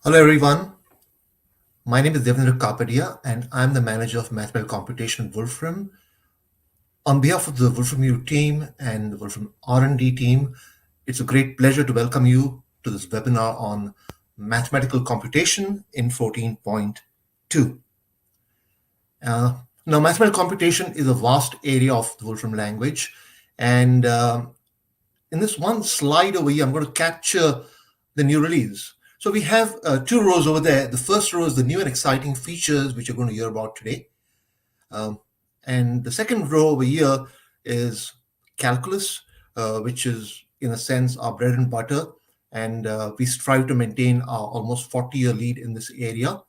Hello, everyone. My name is Devendra Kapadia, and I'm the manager of mathematical computation at Wolfram. On behalf of the WolframU team and the Wolfram R&D team, it's a great pleasure to welcome you to this webinar on mathematical computation in 14.2. Now, mathematical computation is a vast area of the Wolfram language, and in this one slide over here, I'm going to capture the new release. So we have two rows over there. The first row is the new and exciting features which you're going to hear about today. And the second row over here is calculus, which is, in a sense, our bread and butter. And we strive to maintain our almost 40-year lead in this area.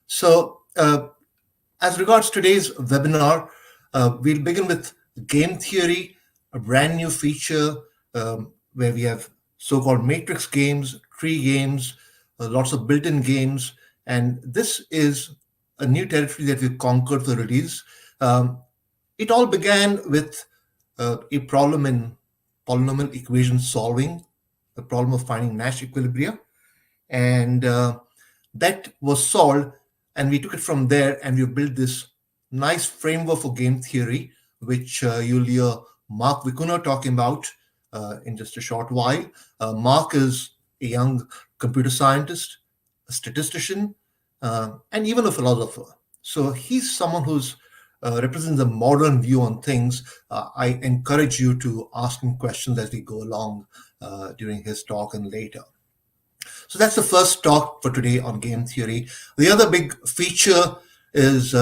So as regards today's webinar, we'll begin with game theory, a brand new feature where we have so-called matrix games, tree games, lots of built-in games, and this is a new territory that we've conquered for the release. It all began with a problem in polynomial equation solving, the problem of finding Nash equilibria, and that was solved, and we took it from there, and we built this nice framework for game theory, which you'll hear Mark Vicuna talking about in just a short while. Mark is a young computer scientist, a statistician, and even a philosopher. So he's someone who's represents a modern view on things. I encourage you to ask him questions as we go along during his talk and later. So that's the first talk for today on game theory. The other big feature is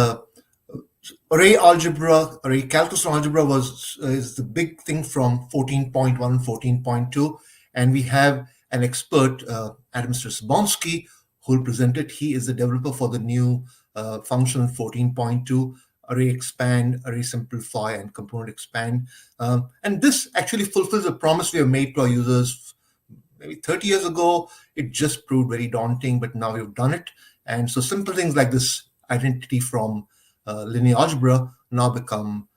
array algebra. Array calculus algebra is the big thing from 14.1 and 14.2, and we have an expert, Adam Strasbonsky, who will present it. He is the developer for the new function 14.2, array expand, array simplify, and component expand. And this actually fulfills a promise we have made to our users maybe 30 years ago. It just proved very daunting, but now we've done it. And so simple things like this identity from linear algebra now become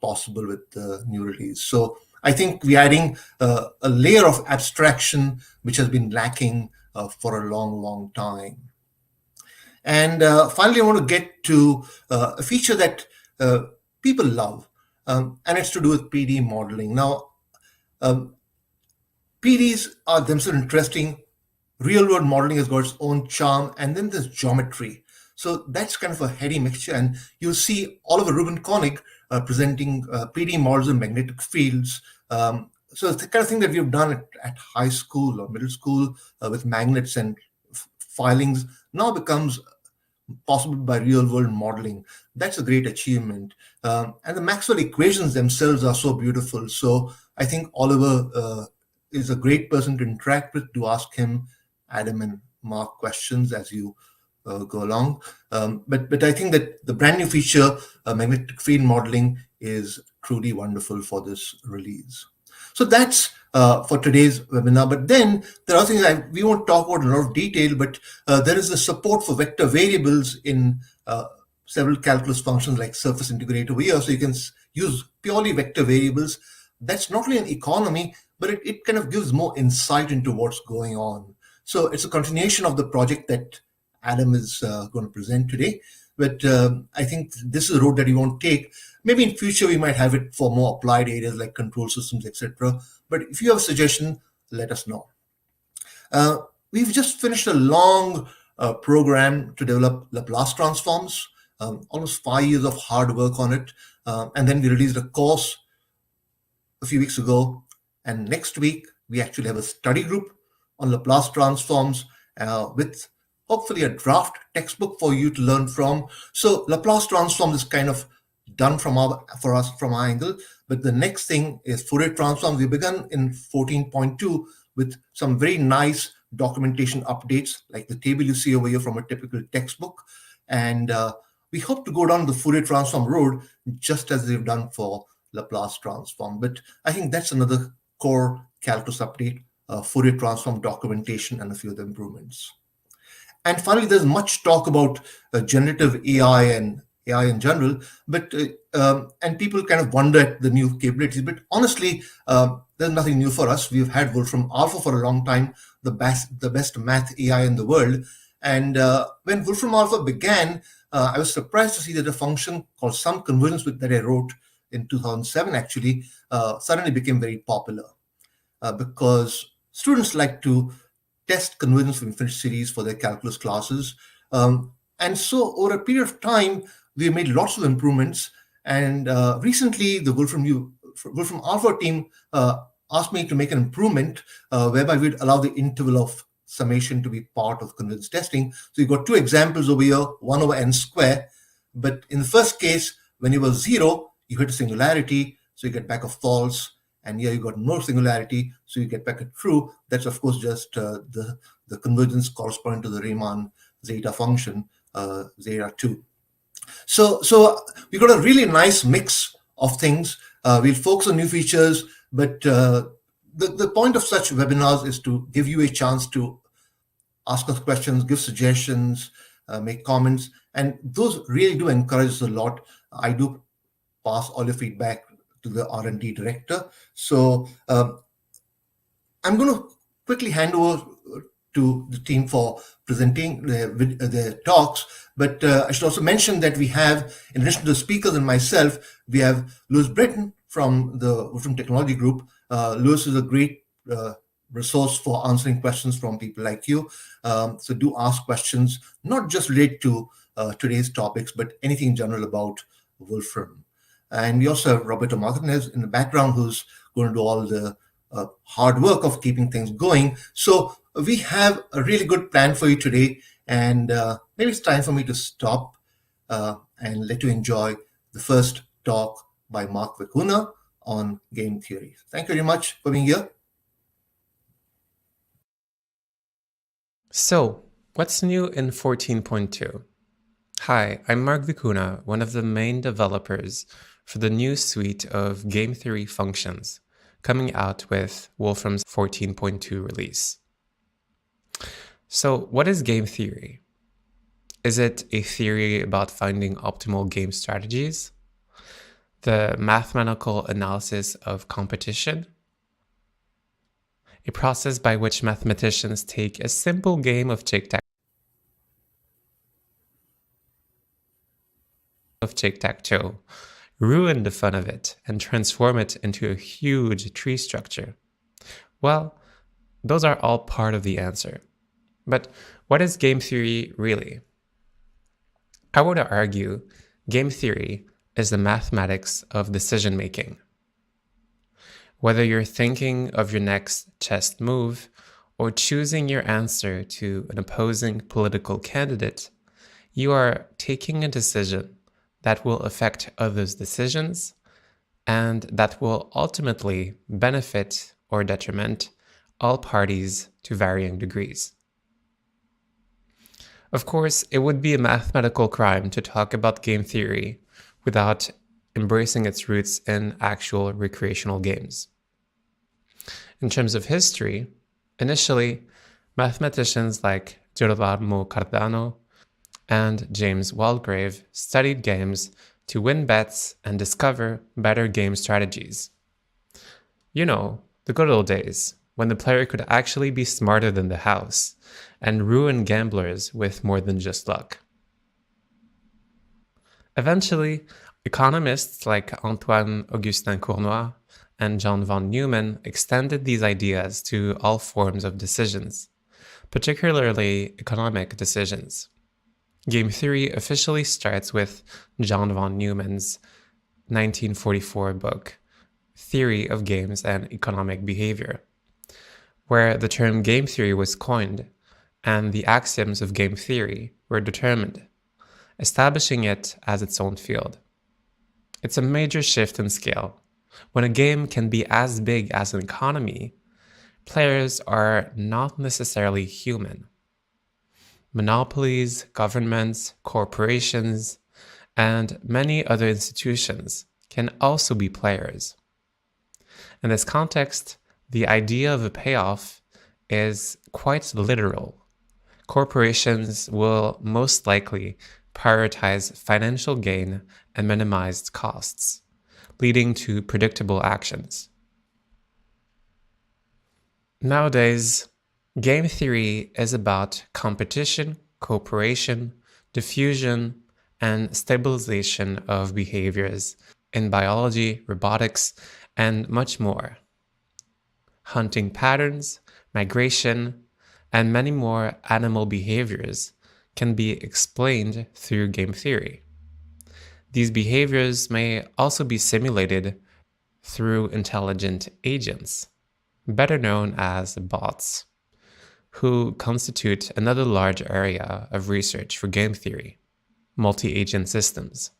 possible with the new release. So I think we're adding a layer of abstraction which has been lacking for a long, long time. And finally, I want to get to a feature that people love, and it's to do with PDE modeling. Now, PDEs are themselves interesting. Real-world modeling has got its own charm, and then there's geometry. So that's kind of a heady mixture, and you'll see Oliver Rubin Koenig presenting PDE models in magnetic fields. So it's the kind of thing that we've done at high school or middle school with magnets and filings now becomes possible by real-world modeling. That's a great achievement. And the Maxwell equations themselves are so beautiful. So I think Oliver is a great person to interact with, to ask him, Adam and Mark questions as you go along. But I think that the brand new feature, magnetic field modeling, is truly wonderful for this release. So that's for today's webinar. But then there are things we won't talk about in a lot of detail, but there is the support for vector variables in several calculus functions like surface integrate over here. So you can use purely vector variables. That's not only an economy, but it kind of gives more insight into what's going on. So it's a continuation of the project that Adam is going to present today. But I think this is a road that we won't take. Maybe in future we might have it for more applied areas like control systems, etc. But if you have a suggestion, let us know. We've just finished a long program to develop Laplace transforms, almost 5 years of hard work on it. And then we released a course a few weeks ago. And next week, we actually have a study group on Laplace transforms with hopefully a draft textbook for you to learn from. So Laplace transform is kind of done for us from our angle. But the next thing is Fourier transforms. We began in 14.2 with some very nice documentation updates, like the table you see over here from a typical textbook. And we hope to go down the Fourier transform road just as they've done for Laplace transform. But I think that's another core calculus update, Fourier transform documentation, and a few other improvements. And finally, there's much talk about generative AI and AI in general, but and people kind of wonder at the new capabilities. But honestly, there's nothing new for us. We've had Wolfram Alpha for a long time, the best math AI in the world, And when Wolfram Alpha began, I was surprised to see that a function called sum convergence that I wrote in 2007 actually suddenly became very popular because students like to test convergence for infinite series for their calculus classes. And so over a period of time, we made lots of improvements. And recently, the Wolfram Alpha team asked me to make an improvement whereby we'd allow the interval of summation to be part of convergence testing. So you've got two examples over here, 1 over n square. But in the first case, when you were 0, you hit a singularity, so you get back a false. And here you got no singularity, so you get back a true. That's of course just the convergence corresponding to the Riemann zeta function, zeta 2. So we got a really nice mix of things. We'll focus on new features, but the point of such webinars is to give you a chance to ask us questions, give suggestions, make comments, and those really do encourage us a lot. I do pass all your feedback to the R&D director. So I'm going to quickly hand over to the team for presenting their talks. But I should also mention that we have, in addition to the speakers and myself, we have Lewis Britton from the Wolfram Technology Group. Lewis is a great resource for answering questions from people like you. So do ask questions, not just related to today's topics, but anything in general about Wolfram. And we also have Roberto Martinez in the background, who's going to do all the hard work of keeping things going. So we have a really good plan for you today, and maybe it's time for me to stop and let you enjoy the first talk by Mark Vicuna on game theory. Thank you very much for being here. So, what's new in 14.2? Hi, I'm Mark Vicuna, one of the main developers for the new suite of game theory functions coming out with Wolfram's 14.2 release. So, what is game theory? Is it a theory about finding optimal game strategies? The mathematical analysis of competition? A process by which mathematicians take a simple game of tic-tac-toe, ruin the fun of it, and transform it into a huge tree structure? Well, those are all part of the answer. But what is game theory really? I would argue game theory is the mathematics of decision making. Whether you're thinking of your next chess move or choosing your answer to an opposing political candidate, you are taking a decision that will affect others' decisions and that will ultimately benefit or detriment all parties to varying degrees. Of course, it would be a mathematical crime to talk about game theory without embracing its roots in actual recreational games. In terms of history, initially, mathematicians like Girolamo Cardano and James Waldegrave studied games to win bets and discover better game strategies. You know, the good old days, when the player could actually be smarter than the house and ruin gamblers with more than just luck. Eventually, economists like Antoine-Augustin Cournois and John von Neumann extended these ideas to all forms of decisions, particularly economic decisions. Game theory officially starts with John von Neumann's 1944 book, Theory of Games and Economic Behavior, where the term game theory was coined and the axioms of game theory were determined, establishing it as its own field. It's a major shift in scale. When a game can be as big as an economy, players are not necessarily human. Monopolies, governments, corporations, and many other institutions can also be players. In this context, the idea of a payoff is quite literal. Corporations will most likely prioritize financial gain and minimize costs, leading to predictable actions. Nowadays, game theory is about competition, cooperation, diffusion, and stabilization of behaviors in biology, robotics, and much more. Hunting patterns, migration, and many more animal behaviors can be explained through game theory. These behaviors may also be simulated through intelligent agents, better known as bots, who constitute another large area of research for game theory, multi-agent systems.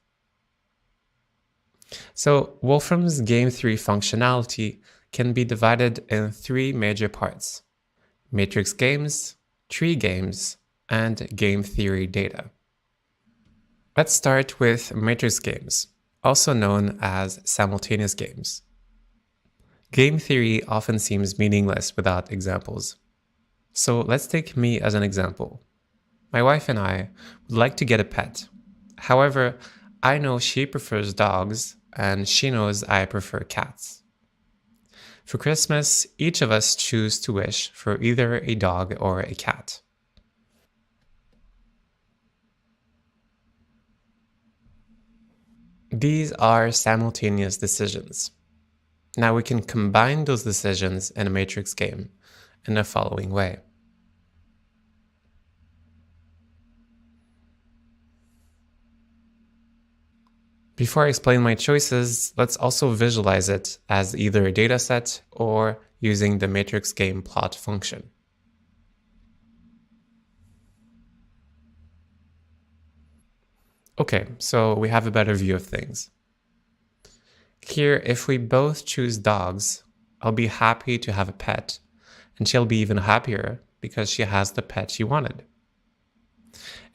So Wolfram's game theory functionality can be divided in three major parts: matrix games, tree games, and game theory data. Let's start with matrix games, also known as simultaneous games. Game theory often seems meaningless without examples. So let's take me as an example. My wife and I would like to get a pet. However, I know she prefers dogs and she knows I prefer cats. For Christmas, each of us choose to wish for either a dog or a cat. These are simultaneous decisions. Now we can combine those decisions in a matrix game in the following way. Before I explain my choices, let's also visualize it as either a dataset or using the matrix game plot function. Okay, so we have a better view of things. Here, if we both choose dogs, I'll be happy to have a pet, and she'll be even happier because she has the pet she wanted.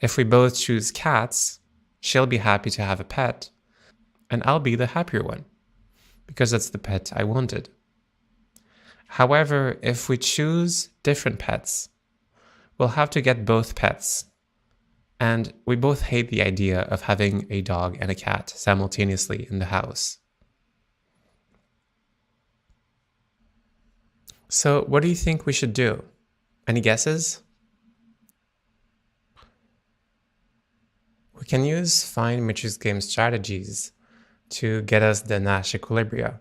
If we both choose cats, she'll be happy to have a pet, and I'll be the happier one because that's the pet I wanted. However, if we choose different pets, we'll have to get both pets. And we both hate the idea of having a dog and a cat simultaneously in the house. So what do you think we should do? Any guesses? We can use fine matrix game strategies to get us the Nash equilibria,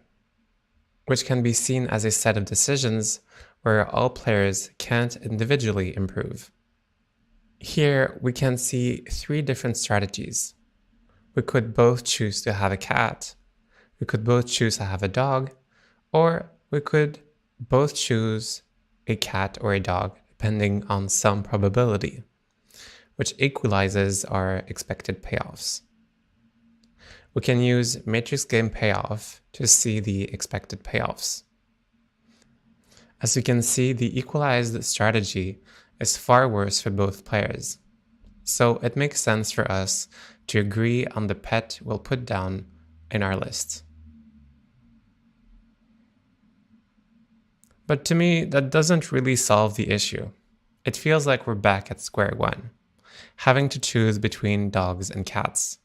which can be seen as a set of decisions where all players can't individually improve. Here we can see three different strategies. We could both choose to have a cat, we could both choose to have a dog, or we could both choose a cat or a dog depending on some probability, which equalizes our expected payoffs. We can use matrix game payoff to see the expected payoffs. As you can see, the equalized strategy is far worse for both players. So it makes sense for us to agree on the pet we'll put down in our list. But to me, that doesn't really solve the issue. It feels like we're back at square one, having to choose between dogs and cats.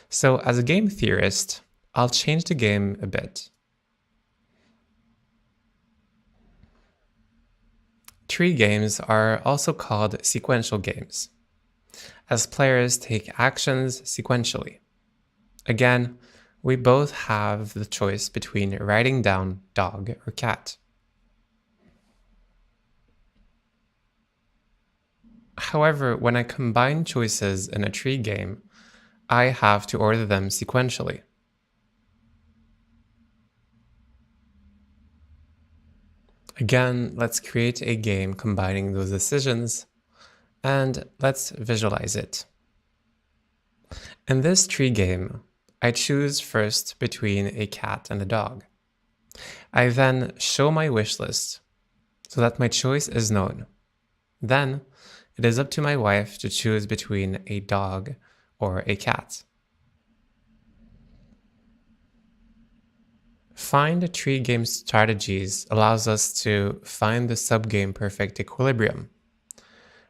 So as a game theorist, I'll change the game a bit. Tree games are also called sequential games, as players take actions sequentially. Again, we both have the choice between writing down dog or cat. However, when I combine choices in a tree game, I have to order them sequentially. Again, let's create a game combining those decisions, and let's visualize it. In this tree game, I choose first between a cat and a dog. I then show my wish list so that my choice is known. Then, it is up to my wife to choose between a dog or a cat. Find tree game strategies allows us to find the subgame perfect equilibrium,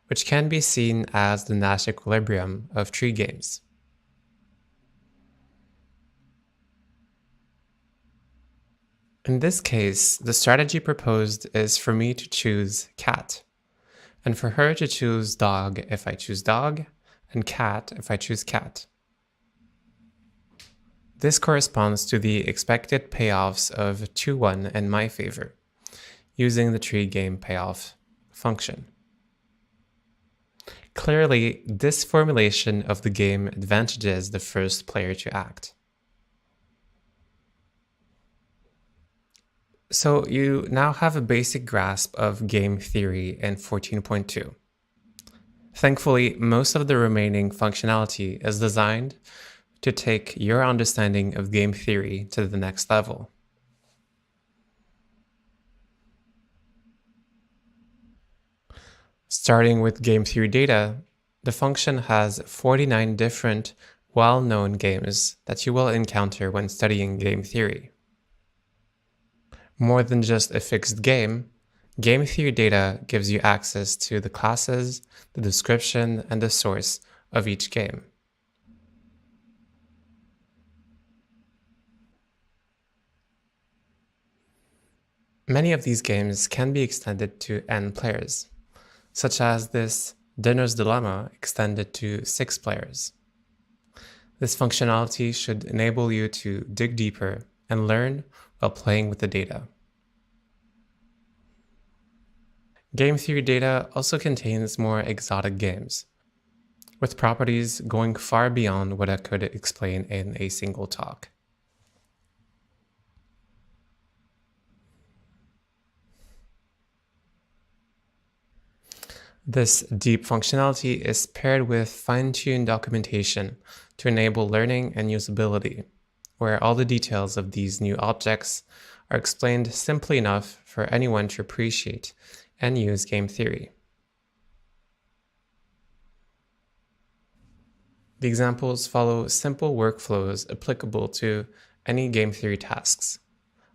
which can be seen as the Nash equilibrium of tree games. In this case, the strategy proposed is for me to choose cat, and for her to choose dog if I choose dog, and cat if I choose cat. This corresponds to the expected payoffs of 2-1 in my favor, using the tree game payoff function. Clearly, this formulation of the game advantages the first player to act. So you now have a basic grasp of game theory in 14.2. Thankfully, most of the remaining functionality is designed to take your understanding of game theory to the next level. Starting with game theory data, the function has 49 different well-known games that you will encounter when studying game theory. More than just a fixed game, game theory data gives you access to the classes, the description, and the source of each game. Many of these games can be extended to n players, such as this Dinner's Dilemma extended to 6 players. This functionality should enable you to dig deeper and learn while playing with the data. Game theory data also contains more exotic games, with properties going far beyond what I could explain in a single talk. This deep functionality is paired with fine-tuned documentation to enable learning and usability, where all the details of these new objects are explained simply enough for anyone to appreciate and use game theory. The examples follow simple workflows applicable to any game theory tasks.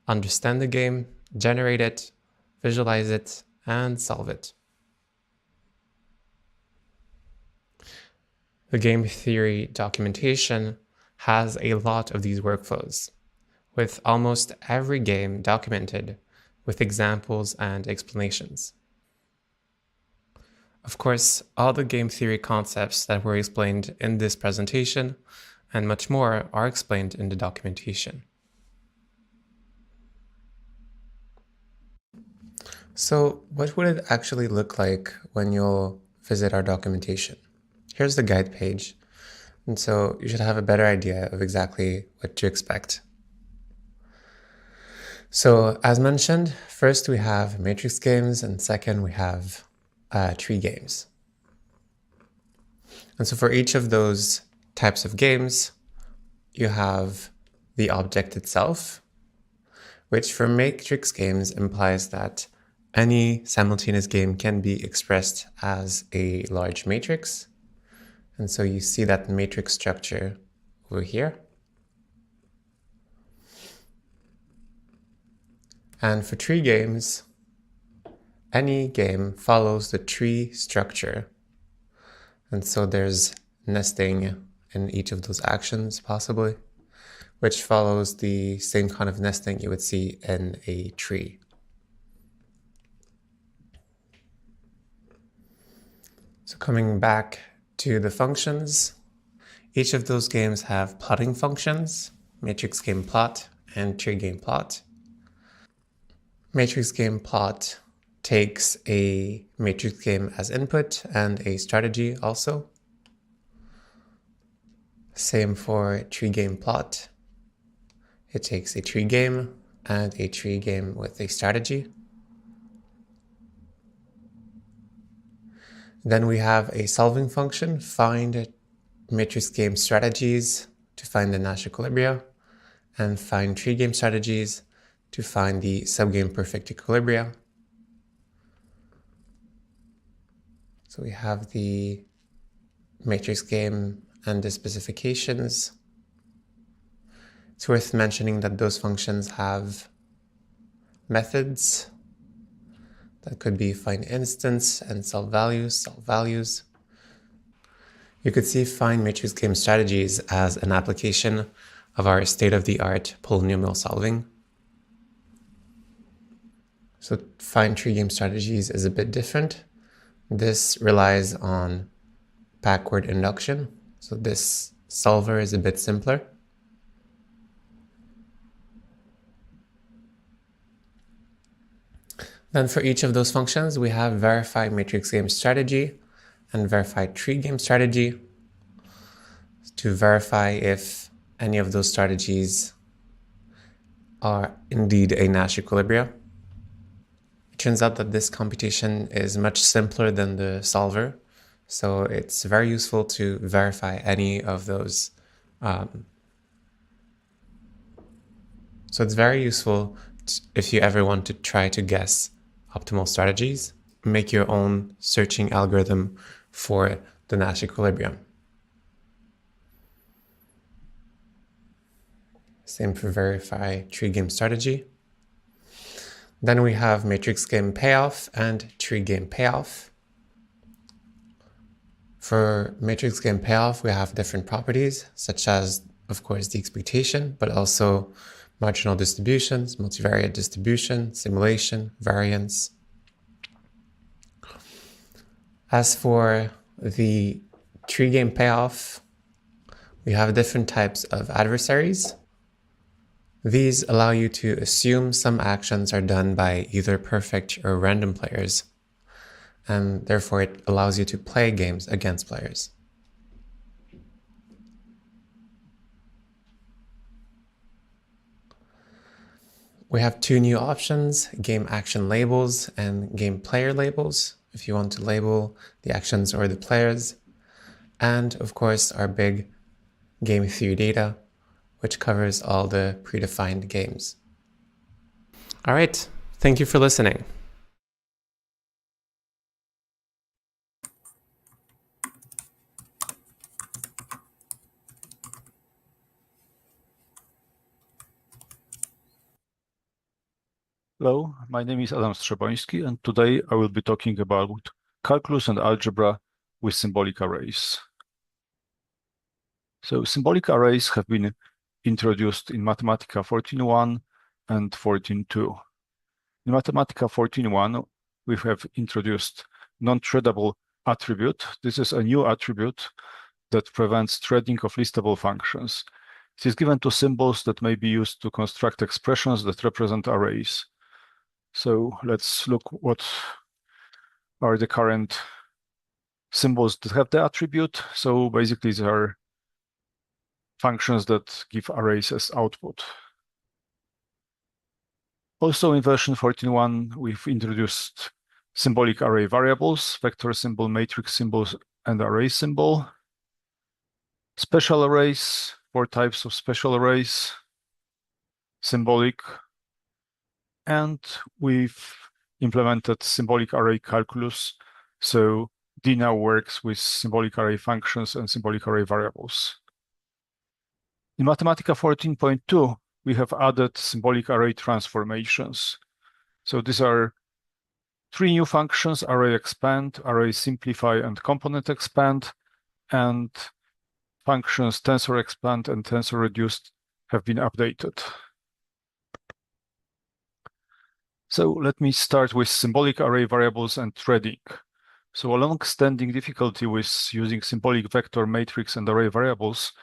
Understand the game, generate it, visualize it, and solve it. The game theory documentation has a lot of these workflows, with almost every game documented with examples and explanations. Of course, all the game theory concepts that were explained in this presentation and much more are explained in the documentation. So what would it actually look like when you'll visit our documentation? Here's the guide page, and so you should have a better idea of exactly what to expect. So as mentioned, first we have matrix games, and second we have tree games. And so for each of those types of games, you have the object itself, which for matrix games implies that any simultaneous game can be expressed as a large matrix. And so you see that matrix structure over here. And for tree games, any game follows the tree structure. And so there's nesting in each of those actions, possibly, which follows the same kind of nesting you would see in a tree. So coming back to the functions, each of those games have plotting functions, matrix game plot and tree game plot. Matrix game plot takes a matrix game as input and a strategy also. Same for tree game plot. It takes a tree game and a tree game with a strategy. Then we have a solving function, find matrix game strategies to find the Nash equilibria, and find tree game strategies to find the subgame perfect equilibria. So we have the matrix game and the specifications. It's worth mentioning that those functions have methods that could be find instance and solve values. You could see find matrix game strategies as an application of our state-of-the-art polynomial solving. So find tree game strategies is a bit different. This relies on backward induction, so this solver is a bit simpler. Then for each of those functions, we have verify matrix game strategy and verify tree game strategy to verify if any of those strategies are indeed a Nash equilibria. It turns out that this computation is much simpler than the solver, so it's very useful to verify any of those. So it's very useful if you ever want to try to guess optimal strategies, make your own searching algorithm for the Nash equilibrium. Same for verify tree game strategy. Then we have matrix game payoff and tree game payoff. For matrix game payoff, we have different properties, such as, of course, the expectation, but also marginal distributions, multivariate distribution, simulation, variance. As for the tree game payoff, we have different types of adversaries. These allow you to assume some actions are done by either perfect or random players, and therefore it allows you to play games against players. We have two new options, game action labels and game player labels, if you want to label the actions or the players. And of course, our big game theory data, which covers all the predefined games. All right, thank you for listening. Hello, my name is Adam Strzeboński, and today I will be talking about calculus and algebra with symbolic arrays. So symbolic arrays have been introduced in Mathematica 14.1 and 14.2. In Mathematica 14.1, we have introduced non-threadable attribute. This is a new attribute that prevents threading of listable functions. It is given to symbols that may be used to construct expressions that represent arrays. So let's look what are the current symbols that have the attribute. So basically, these are functions that give arrays as output. Also in version 14.1, we've introduced symbolic array variables, vector symbol, matrix symbols, and array symbol. Special arrays, 4 types of special arrays, symbolic, and we've implemented symbolic array calculus. So D now works with symbolic array functions and symbolic array variables. In Mathematica 14.2, we have added symbolic array transformations. So these are 3 new functions: array expand, array simplify, and component expand, and functions tensor expand and tensor reduced have been updated. So let me start with symbolic array variables and threading. So a long-standing difficulty with using symbolic vector, matrix, and array variables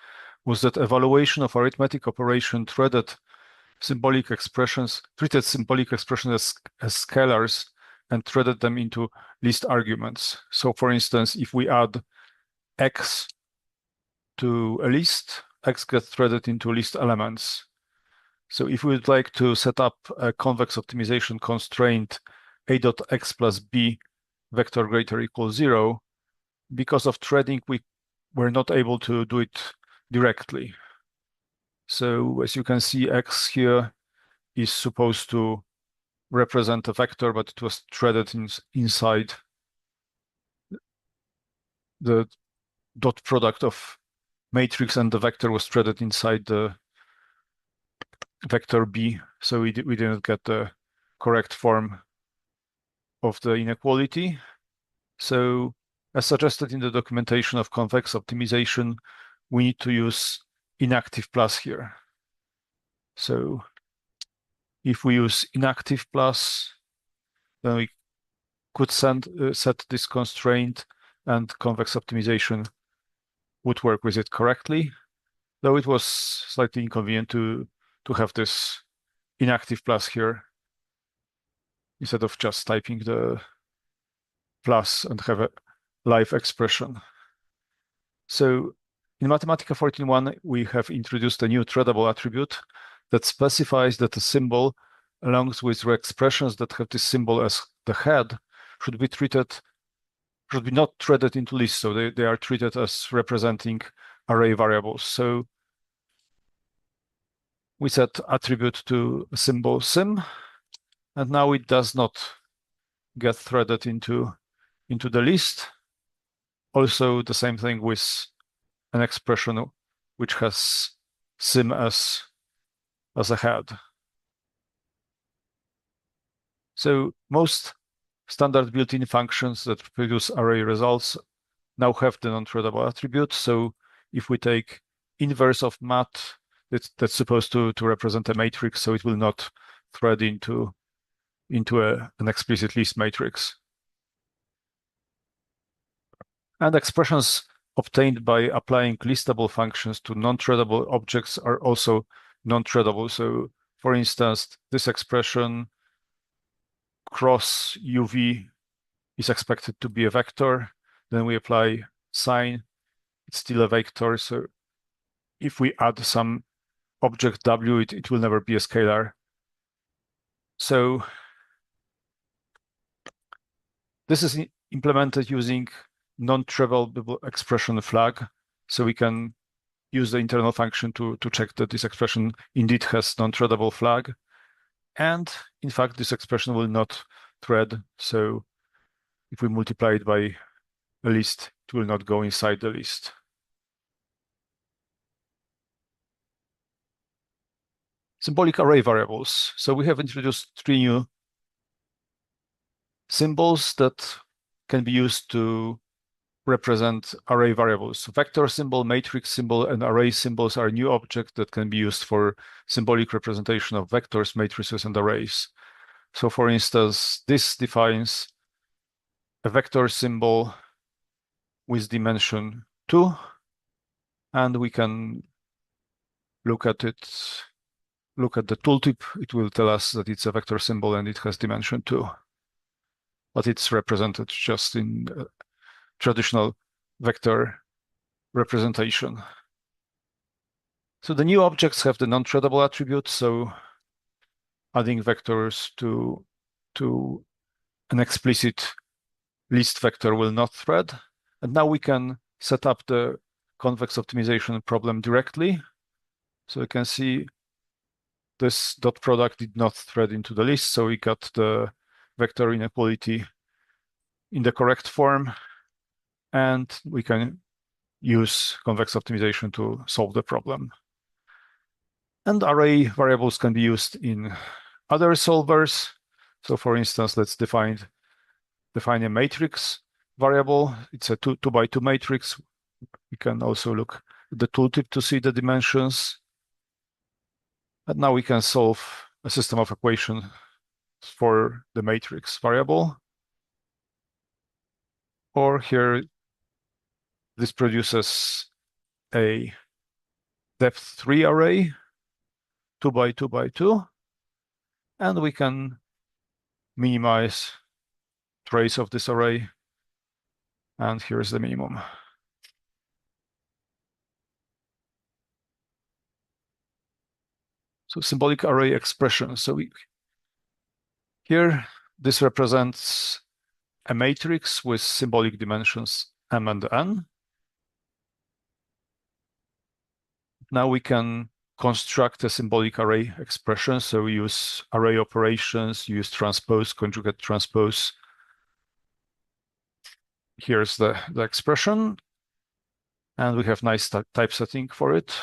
was that evaluation of arithmetic operation treated symbolic expressions as scalars and threaded them into list arguments. So for instance, if we add x to a list, x gets threaded into list elements. So if we would like to set up a convex optimization constraint a dot x plus b vector greater or equal 0, because of threading, we were not able to do it directly. So as you can see, x here is supposed to represent a vector, but it was threaded inside the dot product of matrix, and the vector was threaded inside the vector b, so we didn't get the correct form of the inequality. So as suggested in the documentation of convex optimization, we need to use inactive plus here. So if we use inactive plus, then we could set this constraint, and convex optimization would work with it correctly, though it was slightly inconvenient to have this inactive plus here instead of just typing the plus and have a live expression. So in Mathematica 14.1, we have introduced a new threadable attribute that specifies that a symbol, along with expressions that have this symbol as the head, should be not threaded into lists. So they are treated as representing array variables. So we set attribute to a symbol sim, and now it does not get threaded into the list. Also, the same thing with an expression which has sim as a head. So most standard built-in functions that produce array results now have the non-threadable attribute. So if we take inverse of mat, that's supposed to represent a matrix, so it will not thread into an explicit list matrix. And expressions obtained by applying listable functions to non-threadable objects are also non-threadable. So for instance, this expression cross UV is expected to be a vector. Then we apply sign, it's still a vector. So if we add some object W, it will never be a scalar. So this is implemented using non-trivial expression flag. So we can use the internal function to check that this expression indeed has non-threadable flag. And in fact, this expression will not thread. So if we multiply it by a list, it will not go inside the list. Symbolic array variables. So we have introduced 3 new symbols that can be used to represent array variables. Vector symbol, matrix symbol, and array symbols are new objects that can be used for symbolic representation of vectors, matrices, and arrays. So for instance, this defines a vector symbol with dimension 2, and we can look at the tooltip. It will tell us that it's a vector symbol and it has dimension 2. But it's represented just in traditional vector representation. So the new objects have the non-threadable attribute, so adding vectors to an explicit list vector will not thread. And now we can set up the convex optimization problem directly. So you can see this dot product did not thread into the list, so we got the vector inequality in the correct form, and we can use convex optimization to solve the problem. And array variables can be used in other solvers. So for instance, let's define a matrix variable. It's a 2 by 2 matrix. We can also look at the tooltip to see the dimensions. And now we can solve a system of equations for the matrix variable. Or here, this produces a depth 3 array, 2 by 2 by 2. And we can minimize trace of this array. And here's the minimum. So symbolic array expression. So here, this represents a matrix with symbolic dimensions m and n. Now we can construct a symbolic array expression. So we use array operations, use transpose, conjugate transpose. Here's the expression. And we have nice typesetting for it,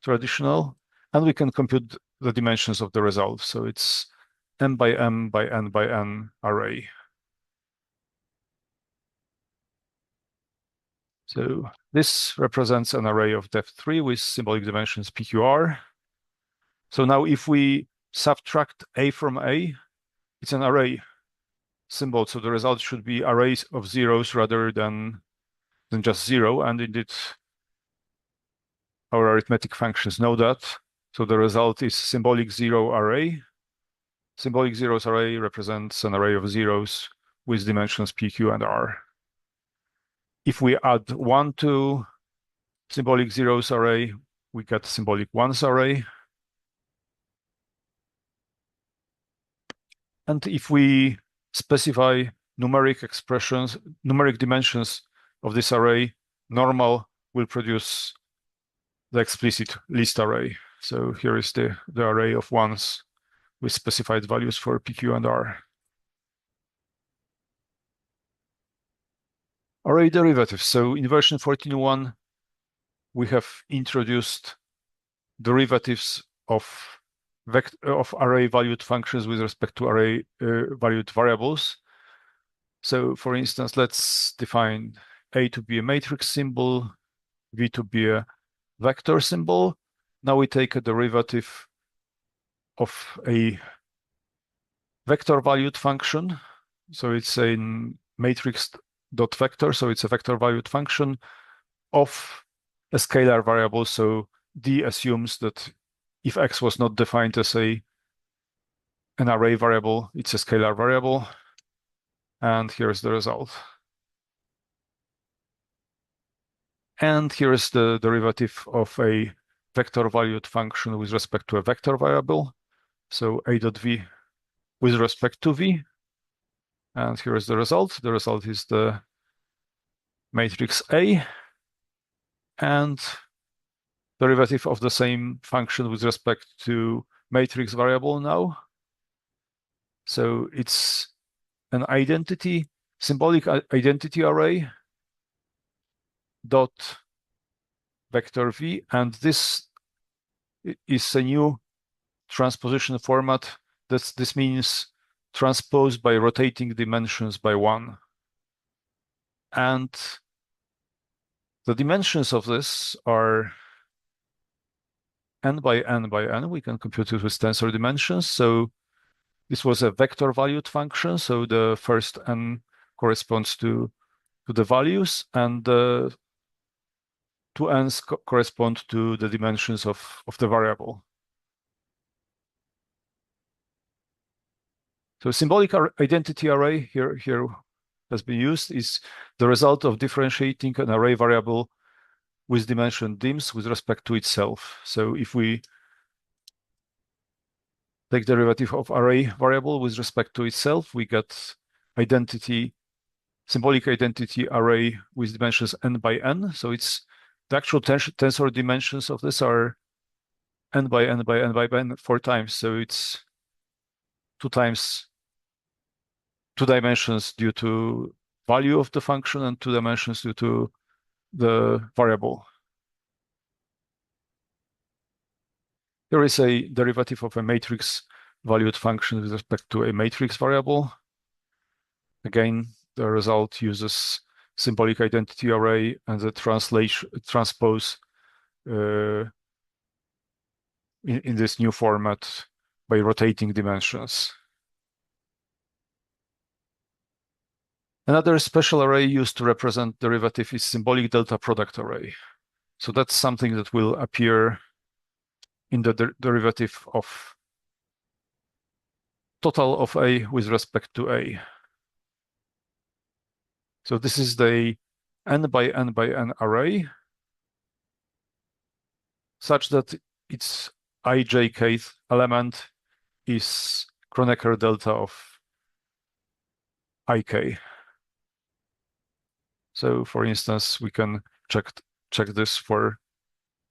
traditional. And we can compute the dimensions of the result. So it's m by m by n by n array. So this represents an array of depth 3 with symbolic dimensions PQR. So now if we subtract A from A, it's an array. symbol. So the result should be arrays of zeros rather than just 0. And indeed, our arithmetic functions know that. So the result is symbolic 0 array. Symbolic zeros array represents an array of zeros with dimensions p, q, and r. If we add 1 to symbolic zeros array, we get symbolic ones array. And if we specify numeric expressions, numeric dimensions of this array, normal will produce the explicit list array. So here is the array of ones with specified values for p, q, and r. Array derivatives. So in version 14.1, we have introduced derivatives of array valued functions with respect to array valued variables. So for instance, let's define A to be a matrix symbol, V to be a vector symbol. Now we take a derivative of a vector valued function. So it's a matrix dot vector. So it's a vector valued function of a scalar variable. So D assumes that if X was not defined as an array variable, it's a scalar variable. And here's the result. And here's the derivative of a vector valued function with respect to a vector variable. So A dot V with respect to V. And here is the result. The result is the matrix A. And derivative of the same function with respect to matrix variable now. So it's an identity, symbolic identity array dot vector V. And this is a new transposition format. This means transpose by rotating dimensions by 1. And the dimensions of this are n by n by n. We can compute it with tensor dimensions. So this was a vector valued function. So the first n corresponds to the values, and the two n's correspond to the dimensions of the variable. So symbolic identity array here has been used is the result of differentiating an array variable with dimension dims with respect to itself. So if we take derivative of array variable with respect to itself, we get symbolic identity array with dimensions n by n. So it's the actual tensor dimensions of this are n by n by n by n 4 times. So it's 2 dimensions due to value of the function and 2 dimensions due to the variable. There is a derivative of a matrix valued function with respect to a matrix variable. Again, the result uses symbolic identity array and the transpose in this new format by rotating dimensions. Another special array used to represent derivative is symbolic delta product array. So that's something that will appear in the derivative of total of A with respect to A. So this is the n by n by n array such that its ijkth element is Kronecker delta of ik. So for instance, we can check this for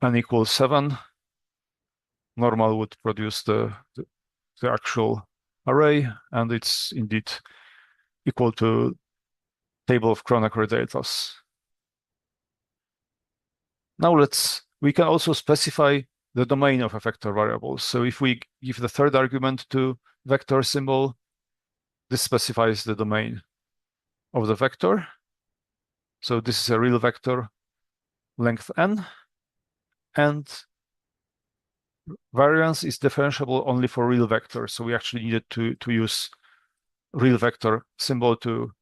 n equals 7. Normal would produce the actual array, and it's indeed equal to table of Kronecker deltas. Now we can also specify the domain of a vector variable. So if we give the third argument to vector symbol, this specifies the domain of the vector. So this is a real vector length n, and variance is differentiable only for real vectors. So we actually needed to use real vector symbol to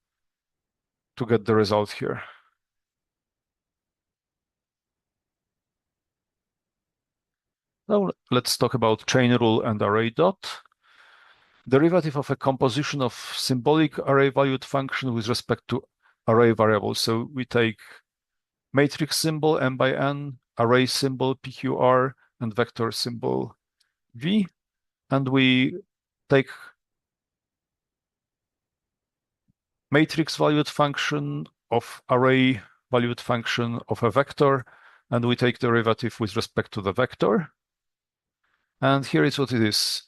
get the result here. Now let's talk about chain rule and array dot. Derivative of a composition of symbolic array valued function with respect to array variables. So we take matrix symbol m by n, array symbol pqr, and vector symbol v, and we take matrix valued function of array valued function of a vector, and we take derivative with respect to the vector. And here is what it is.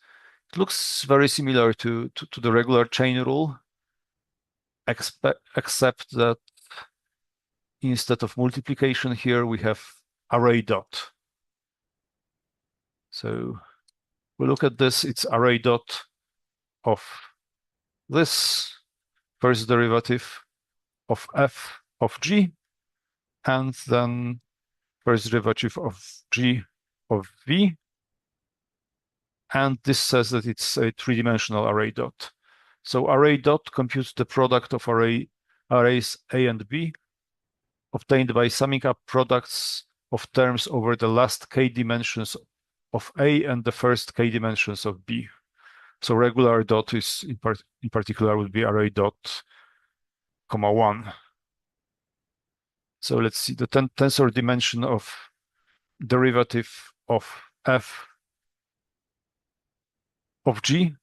It looks very similar to the regular chain rule, except that instead of multiplication here, we have array dot. So we look at this, it's array dot of this first derivative of f of g, and then first derivative of g of v. And this says that it's a three-dimensional array dot. So array dot computes the product of arrays a and b obtained by summing up products of terms over the last k dimensions of a and the first k dimensions of b. So regular dot is in particular would be array dot, comma 1. So let's see the tensor dimension of derivative of f of g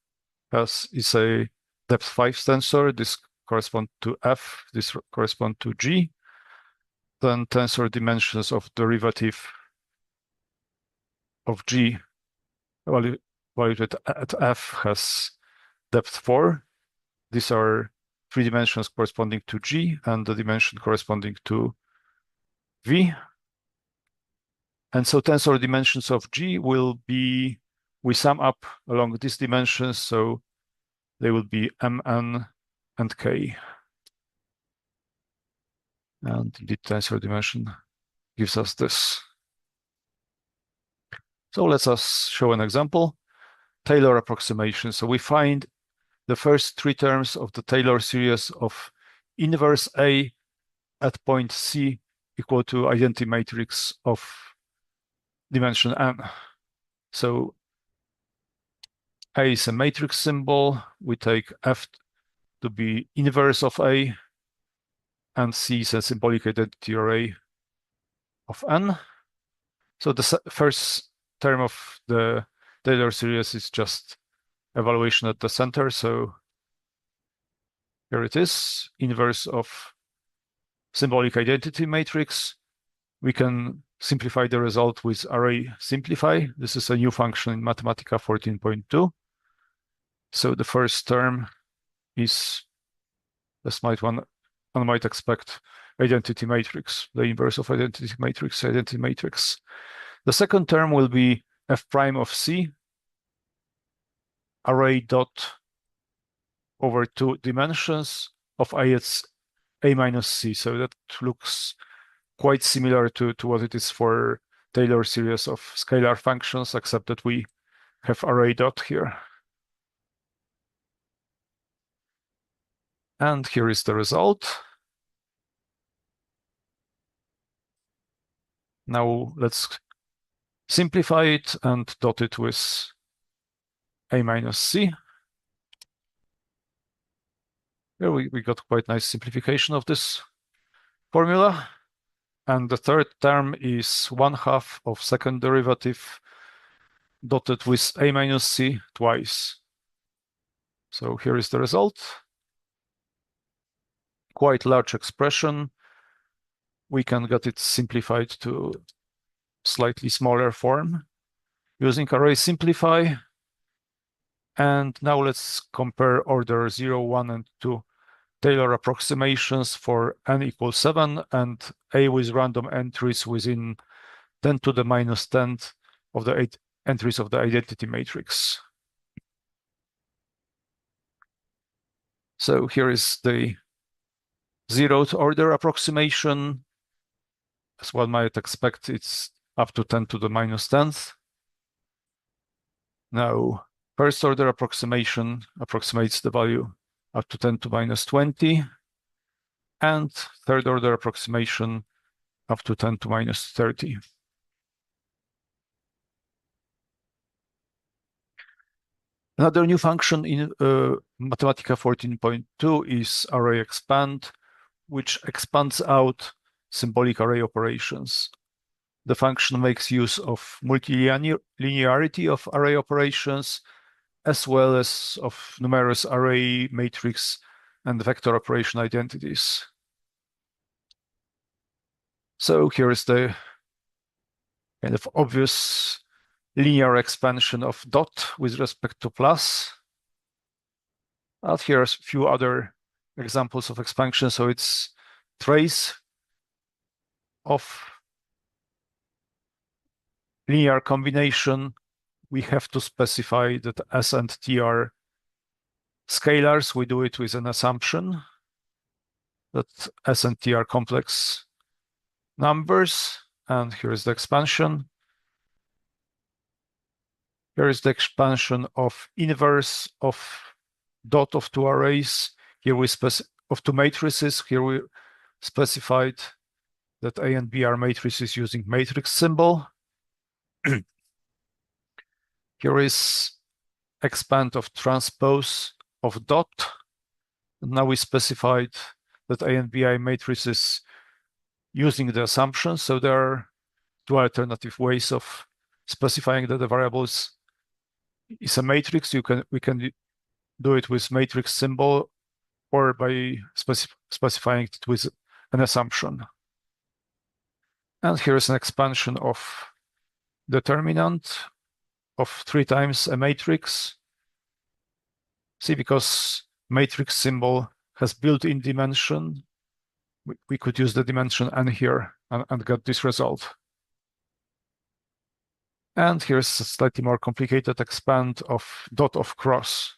is a depth 5 tensor. This corresponds to f, this corresponds to g. Then tensor dimensions of derivative of g evaluated at f has depth 4. These are 3 dimensions corresponding to g and the dimension corresponding to v. And so tensor dimensions of g will be, we sum up along these dimensions, so they will be mn and k. And the tensor dimension gives us this. So let us show an example. Taylor approximation. So we find the first 3 terms of the Taylor series of inverse A at point C equal to identity matrix of dimension n. So A is a matrix symbol. We take F to be inverse of A, and C is a symbolic identity array of n. So the first term of the Taylor series is just evaluation at the center. So here it is, inverse of symbolic identity matrix. We can simplify the result with array simplify. This is a new function in Mathematica 14.2. So the first term is, as one might expect, identity matrix, the inverse of identity matrix, identity matrix. The second term will be f prime of c, array dot over 2 dimensions of a minus c. So that looks quite similar to what it is for Taylor series of scalar functions, except that we have array dot here. And here is the result. Now let's simplify it and dot it with a minus c. Here we got quite nice simplification of this formula. And the third term is 1/2 of second derivative dotted with a minus c twice. So here is the result. Quite large expression. We can get it simplified to slightly smaller form using array simplify. And now let's compare order 0, 1, and 2 Taylor approximations for n equals 7 and a with random entries within 10 to the minus 10th of the 8 entries of the identity matrix. So here is the 0th order approximation. As one might expect, it's up to 10 to the minus 10th. Now, first order approximation approximates the value up to 10 to minus 20, and third order approximation up to 10 to minus 30. Another new function in Mathematica 14.2 is array expand, which expands out symbolic array operations. The function makes use of multilinearity of array operations, as well as of numerous array, matrix, and vector operation identities. So here is the kind of obvious linear expansion of dot with respect to plus. And here's a few other examples of expansion. So it's trace of linear combination. We have to specify that S and T are scalars. We do it with an assumption that S and T are complex numbers. And here is the expansion. Here is the expansion of inverse of dot of two arrays. Here we of two matrices. Here we specified that A and B are matrices using matrix symbol. Here is expand of transpose of dot. And now we specified that A and B are matrices using the assumption. So there are two alternative ways of specifying that the variables is a matrix. We can do it with matrix symbol or by specifying it with an assumption. And here is an expansion of determinant of 3 times a matrix. See, because matrix symbol has built-in dimension, we could use the dimension n here and get this result. And here's a slightly more complicated expand of dot of cross.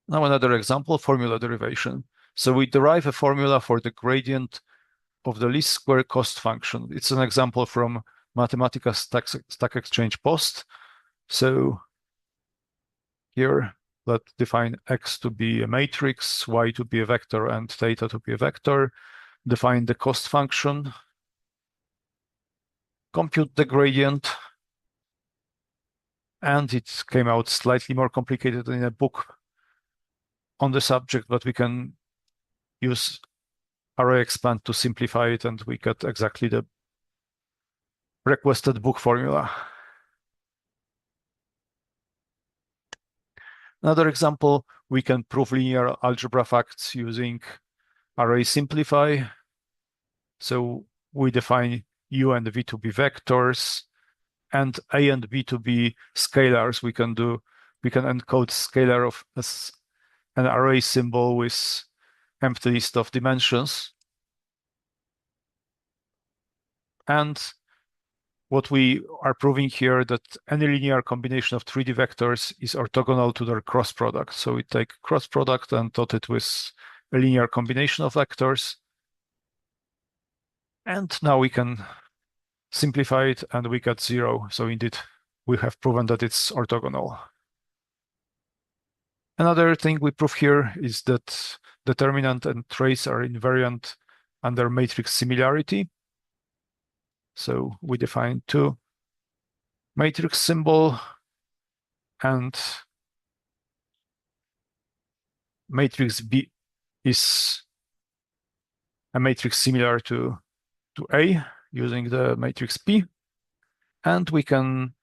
Now another example, formula derivation. So we derive a formula for the gradient of the least square cost function. It's an example from Mathematica Stack Exchange Post. So here, let's define x to be a matrix, y to be a vector, and theta to be a vector. Define the cost function. Compute the gradient. And it came out slightly more complicated in a book on the subject, but we can use array expand to simplify it, and we get exactly the requested book formula. Another example, we can prove linear algebra facts using array simplify. So we define u and v to be vectors, and a and b to be scalars. We can encode scalar as an array symbol with empty list of dimensions. And what we are proving here, that any linear combination of 3D vectors is orthogonal to their cross product. So we take cross product and dot it with a linear combination of vectors. And now we can simplify it and we get 0. So indeed, we have proven that it's orthogonal. Another thing we prove here is that determinant and trace are invariant under matrix similarity. So we define 2 matrix symbol, and matrix B is a matrix similar to A using the matrix P. And we can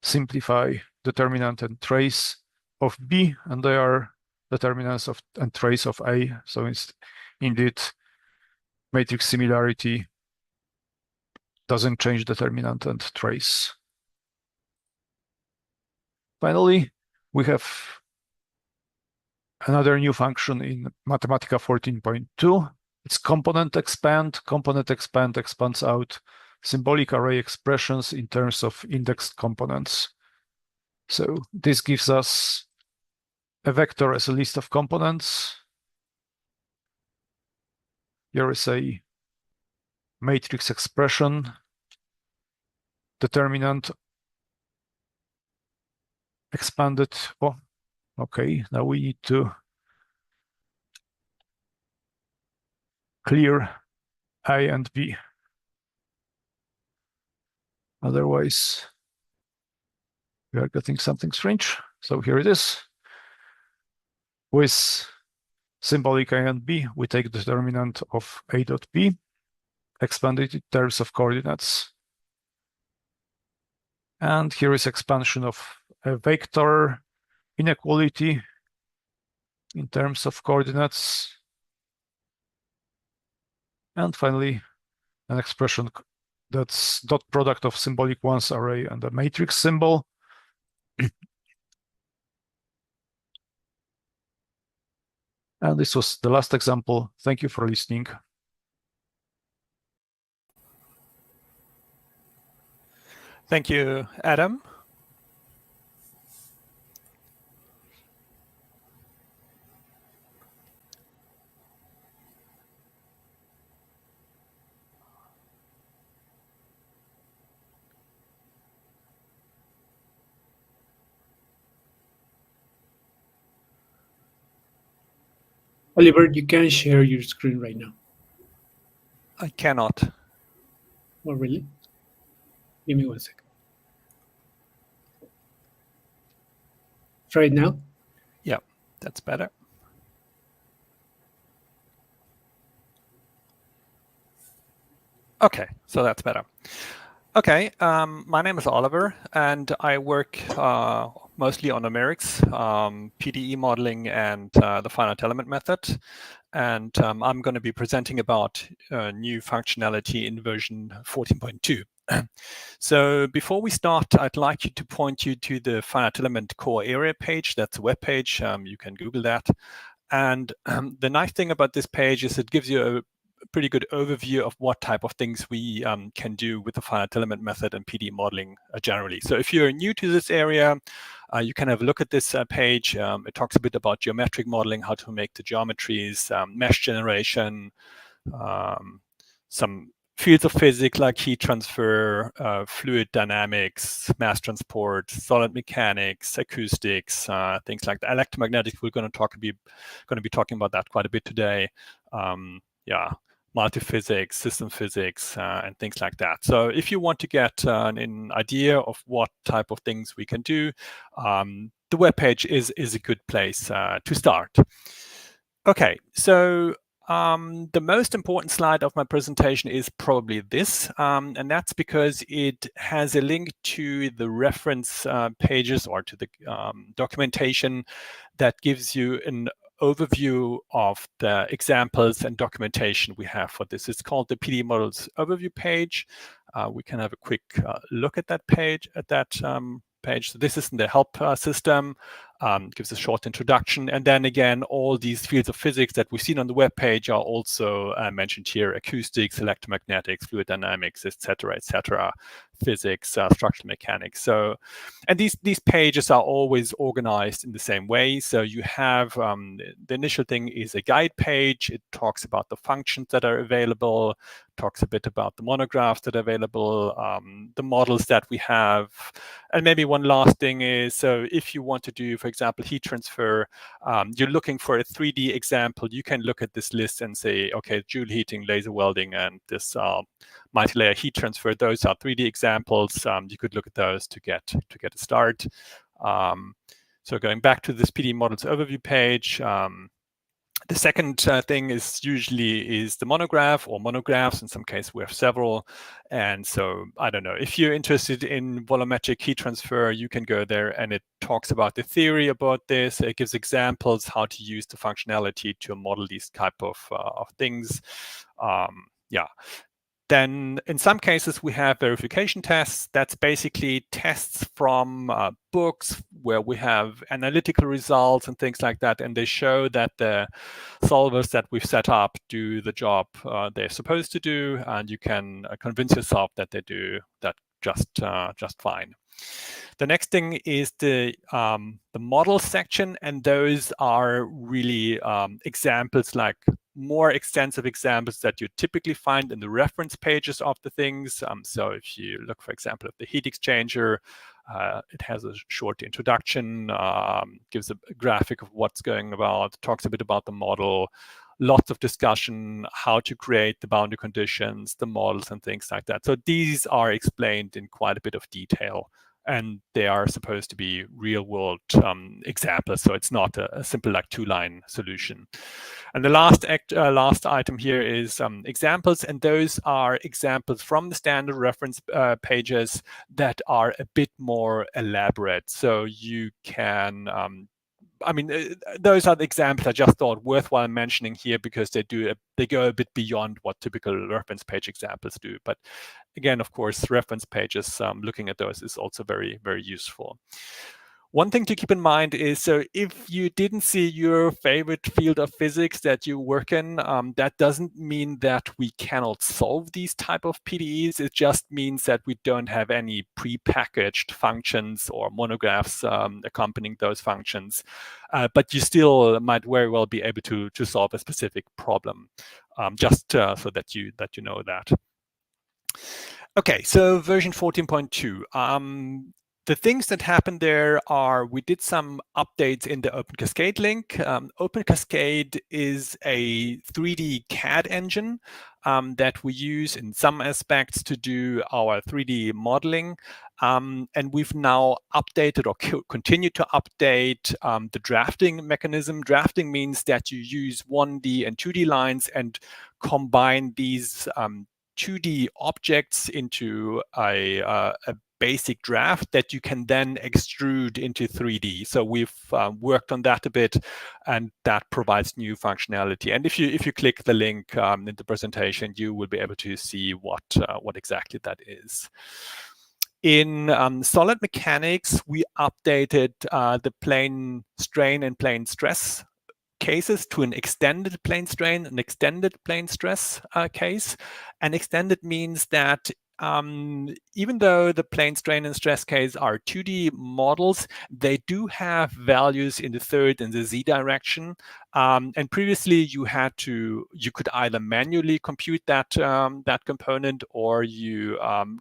simplify determinant and trace of B, and they are determinants of and trace of A. So it's indeed matrix similarity doesn't change determinant and trace. Finally, we have another new function in Mathematica 14.2. It's component expand. Component expand expands out symbolic array expressions in terms of indexed components. So this gives us a vector as a list of components. Here is a matrix expression, determinant expanded. Oh, okay. Now we need to clear A and B. Otherwise, we are getting something strange. So here it is. With symbolic A and B, we take the determinant of A dot B, expand it in terms of coordinates. And here is expansion of a vector inequality in terms of coordinates. And finally, an expression that's dot product of symbolic ones array and a matrix symbol. And this was the last example. Thank you for listening. Thank you, Adam. Oliver, you can share your screen right now. I cannot. Oh, really? Give me 1 second. Try it now. Yeah, that's better. Okay, so that's better. Okay, my name is Oliver, and I work mostly on numerics, PDE modeling, and the finite element method. And I'm going to be presenting about new functionality in version 14.2. So before we start, I'd like to point you to the finite element core area page. That's a web page. You can Google that. And the nice thing about this page is it gives you a pretty good overview of what type of things we can do with the finite element method and PDE modeling generally. So if you're new to this area, you can have a look at this page. It talks a bit about geometric modeling, how to make the geometries, mesh generation, some fields of physics like heat transfer, fluid dynamics, mass transport, solid mechanics, acoustics, things like that. Electromagnetics, we're going to be talking about that quite a bit today. Yeah, multiphysics, system physics, and things like that. So if you want to get an idea of what type of things we can do, the webpage is a good place to start. Okay, so the most important slide of my presentation is probably this, and that's because it has a link to the reference pages or to the documentation that gives you an overview of the examples and documentation we have for this. It's called the PDE models overview page. We can have a quick look at that page. So this is in the help system. Gives a short introduction, and then again, all these fields of physics that we've seen on the web page are also mentioned here: acoustics, electromagnetics, fluid dynamics, etc., physics, structural mechanics. So, and these pages are always organized in the same way. So you have the initial thing is a guide page. It talks about the functions that are available, talks a bit about the monographs that are available, the models that we have, and maybe one last thing is, so if you want to do, for example, heat transfer, you're looking for a 3D example, you can look at this list and say, okay, joule heating, laser welding, and this multi-layer heat transfer, those are 3D examples. You could look at those to get a start. So going back to this PDE models overview page, the second thing is usually the monograph or monographs. In some cases, we have several. And so, I don't know, if you're interested in volumetric heat transfer, you can go there, and it talks about the theory about this. It gives examples how to use the functionality to model these type of things. Yeah. Then in some cases, we have verification tests. That's basically tests from books where we have analytical results and things like that. And they show that the solvers that we've set up do the job they're supposed to do. And you can convince yourself that they do that just fine. The next thing is the model section, and those are really examples, like more extensive examples that you typically find in the reference pages of the things. So if you look, for example, at the heat exchanger, It has a short introduction, gives a graphic of what's going about, talks a bit about the model, lots of discussion, how to create the boundary conditions, the models, and things like that. So these are explained in quite a bit of detail, and they are supposed to be real-world examples. So it's not a simple like two-line solution. And the last item here is examples, and those are examples from the standard reference pages that are a bit more elaborate. So you can those are the examples I just thought worthwhile mentioning here because they go a bit beyond what typical reference page examples do. But again, of course, reference pages, looking at those is also very, very useful. One thing to keep in mind is, so if you didn't see your favorite field of physics that you work in, that doesn't mean that we cannot solve these type of PDEs. It just means that we don't have any prepackaged functions or monographs accompanying those functions. But you still might very well be able to solve a specific problem, just so that you know that. Okay, so version 14.2. The things that happened there are we did some updates in the Open Cascade link. Open Cascade is a 3D CAD engine that we use in some aspects to do our 3D modeling. And we've now updated or continue to update the drafting mechanism. Drafting means that you use 1D and 2D lines and combine these 2D objects into a basic draft that you can then extrude into 3D. So we've worked on that a bit, and that provides new functionality. And if you click the link in the presentation, you will be able to see what exactly that is. In solid mechanics, we updated the plane strain and plane stress cases to an extended plane strain and extended plane stress case. And extended means that even though the plane strain and stress case are 2D models, they do have values in the third and the z direction. And previously, you could either manually compute that component, or you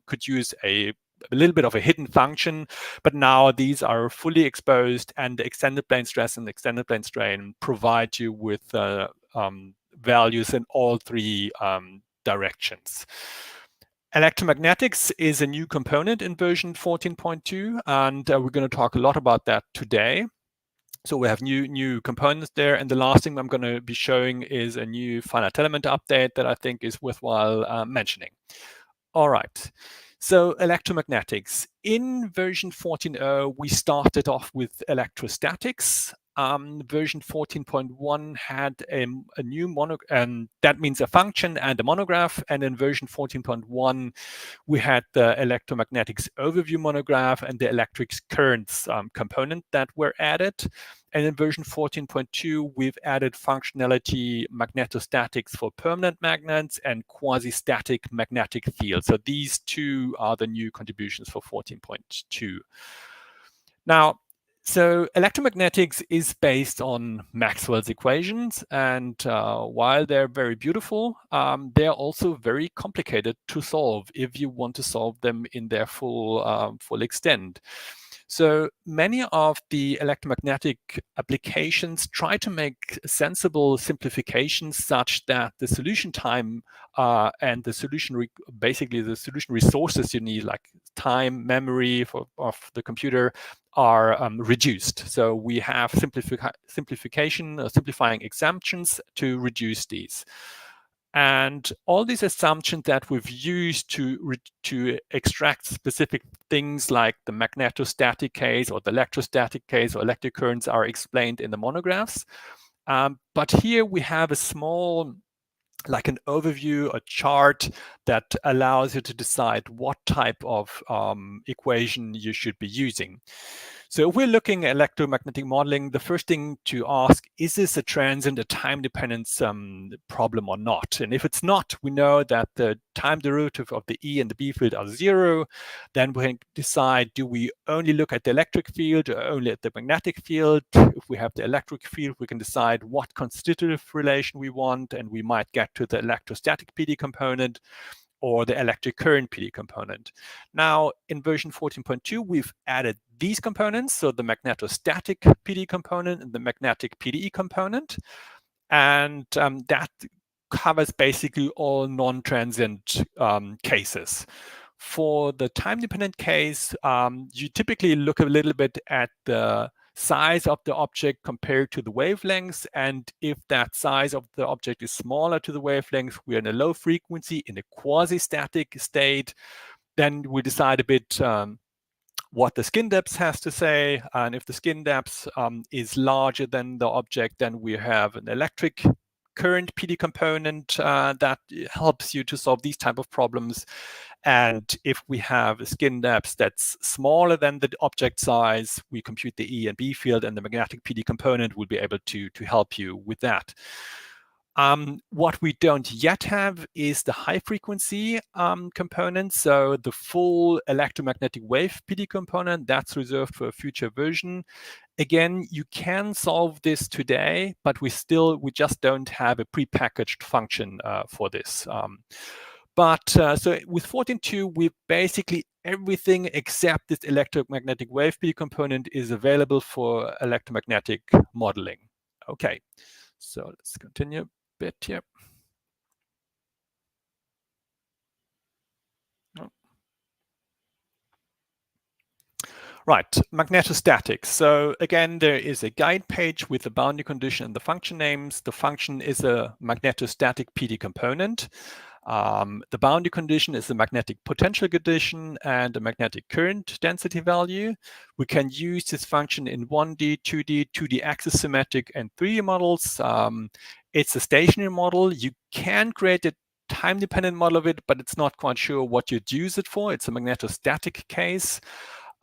could use a little bit of a hidden function, but now these are fully exposed, and the extended plane stress and extended plane strain provide you with values in all three directions. Electromagnetics is a new component in version 14.2, and we're going to talk a lot about that today. So we have new components there, and the last thing I'm going to be showing is a new finite element update that I think is worthwhile mentioning. All right. So electromagnetics. In version 14.0, we started off with electrostatics. Version 14.1 had a new monograph, that means a function and a monograph. And in version 14.1, we had the electromagnetics overview monograph and the electric currents component that were added. And in version 14.2, we've added functionality magnetostatics for permanent magnets and quasistatic magnetic fields. So these two are the new contributions for 14.2. Now, so electromagnetics is based on Maxwell's equations, and while they're very beautiful, they're also very complicated to solve if you want to solve them in their full extent. So many of the electromagnetic applications try to make sensible simplifications such that the solution time and the solution, basically the solution resources you need, like time, memory of the computer, are reduced. So we have simplifying assumptions to reduce these. And all these assumptions that we've used to extract specific things like the magnetostatic case or the electrostatic case or electric currents are explained in the monographs. But here we have a small, like an overview, a chart that allows you to decide what type of equation you should be using. So if we're looking at electromagnetic modeling, the first thing to ask, is this a transient, a time dependence problem or not? And if it's not, we know that the time derivative of the E and the B field are 0. Then we can decide, do we only look at the electric field or only at the magnetic field? If we have the electric field, we can decide what constitutive relation we want, and we might get to the electrostatic PD component. or the electric current PD component. Now, in version 14.2, we've added these components, so the magnetostatic PD component and the magnetic PDE component, and that covers basically all non-transient cases. For the time-dependent case, you typically look a little bit at the size of the object compared to the wavelengths, and if that size of the object is smaller to the wavelength, we're in a low frequency, in a quasi-static state. Then we decide a bit what the skin depth has to say, and if the skin depth is larger than the object, then we have an electric current PD component that helps you to solve these type of problems. And if we have a skin depth that's smaller than the object size, we compute the E and B field, and the magnetic PD component will be able to help you with that. What we don't yet have is the high frequency component. So the full electromagnetic wave PD component, that's reserved for a future version. Again, you can solve this today, but we just don't have a prepackaged function for this. So with 14.2, we basically everything except this electromagnetic wave PD component is available for electromagnetic modeling. Okay, so let's continue a bit here. Right, magnetostatics. So again, there is a guide page with the boundary condition and the function names. The function is a magnetostatic PD component. The boundary condition is the magnetic potential condition and the magnetic current density value. We can use this function in 1D, 2D, 2D axis symmetric, and 3D models. It's a stationary model. You can create a time-dependent model of it, but it's not quite sure what you'd use it for. It's a magnetostatic case.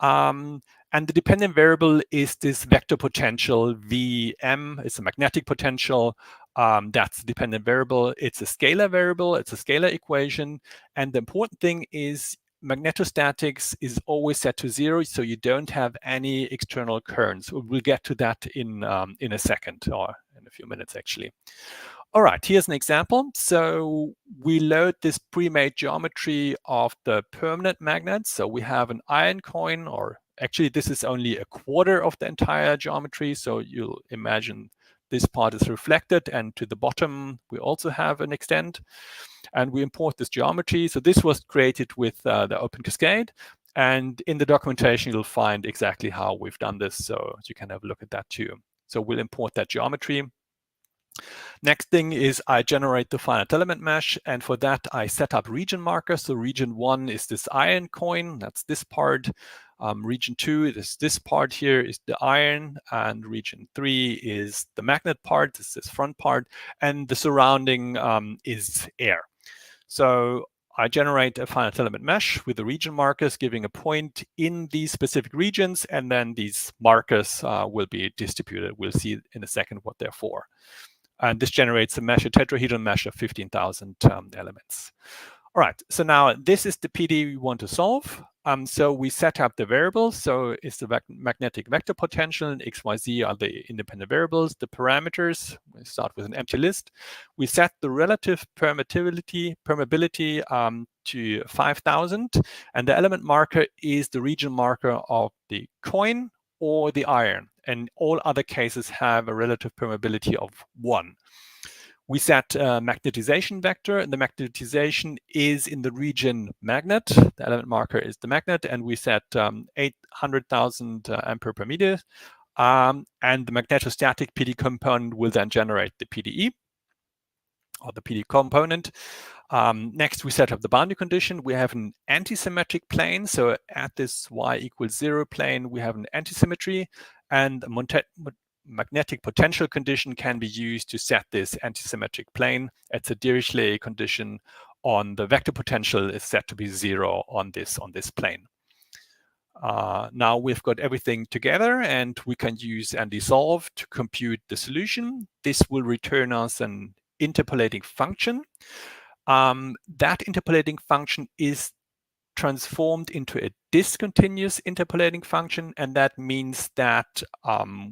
And the dependent variable is this vector potential Vm. It's a magnetic potential. That's the dependent variable. It's a scalar variable. It's a scalar equation. And the important thing is magnetostatics is always set to 0, so you don't have any external currents. We'll get to that in a second, or in a few minutes, actually. All right, here's an example. So we load this pre-made geometry of the permanent magnet. So we have an iron coin, or actually this is only a quarter of the entire geometry. So you'll imagine this part is reflected, and to the bottom, we also have an extent. And we import this geometry. So this was created with the Open Cascade. And in the documentation, you'll find exactly how we've done this. So you can have a look at that too. So we'll import that geometry. Next thing is I generate the finite element mesh, and for that I set up region markers. So region 1 is this iron coin, that's this part. Region 2 is this part here, is the iron, and region 3 is the magnet part, this is front part, and the surrounding is air. So I generate a finite element mesh with the region markers giving a point in these specific regions, and then these markers will be distributed. We'll see in a second what they're for. And this generates a mesh, a tetrahedral mesh of 15,000 elements. All right, so now this is the PDE we want to solve. So we set up the variables. So it's the magnetic vector potential, and X, Y, Z are the independent variables. The parameters, we start with an empty list. We set the relative permeability to 5,000, and the element marker is the region marker of the coin or the iron, and all other cases have a relative permeability of 1. We set a magnetization vector, and the magnetization is in the region magnet. The element marker is the magnet, and we set 800,000 ampere per meter. And the magnetostatic PD component will then generate the PDE, or the PD component. Next, we set up the boundary condition. We have an antisymmetric plane. So at this y equals 0 plane, we have an antisymmetry, and a magnetic potential condition can be used to set this antisymmetric plane. It's a Dirichlet condition on the vector potential is set to be 0 on this plane. Now we've got everything together, and we can use and dissolve to compute the solution. This will return us an interpolating function. That interpolating function is transformed into a discontinuous interpolating function, and that means that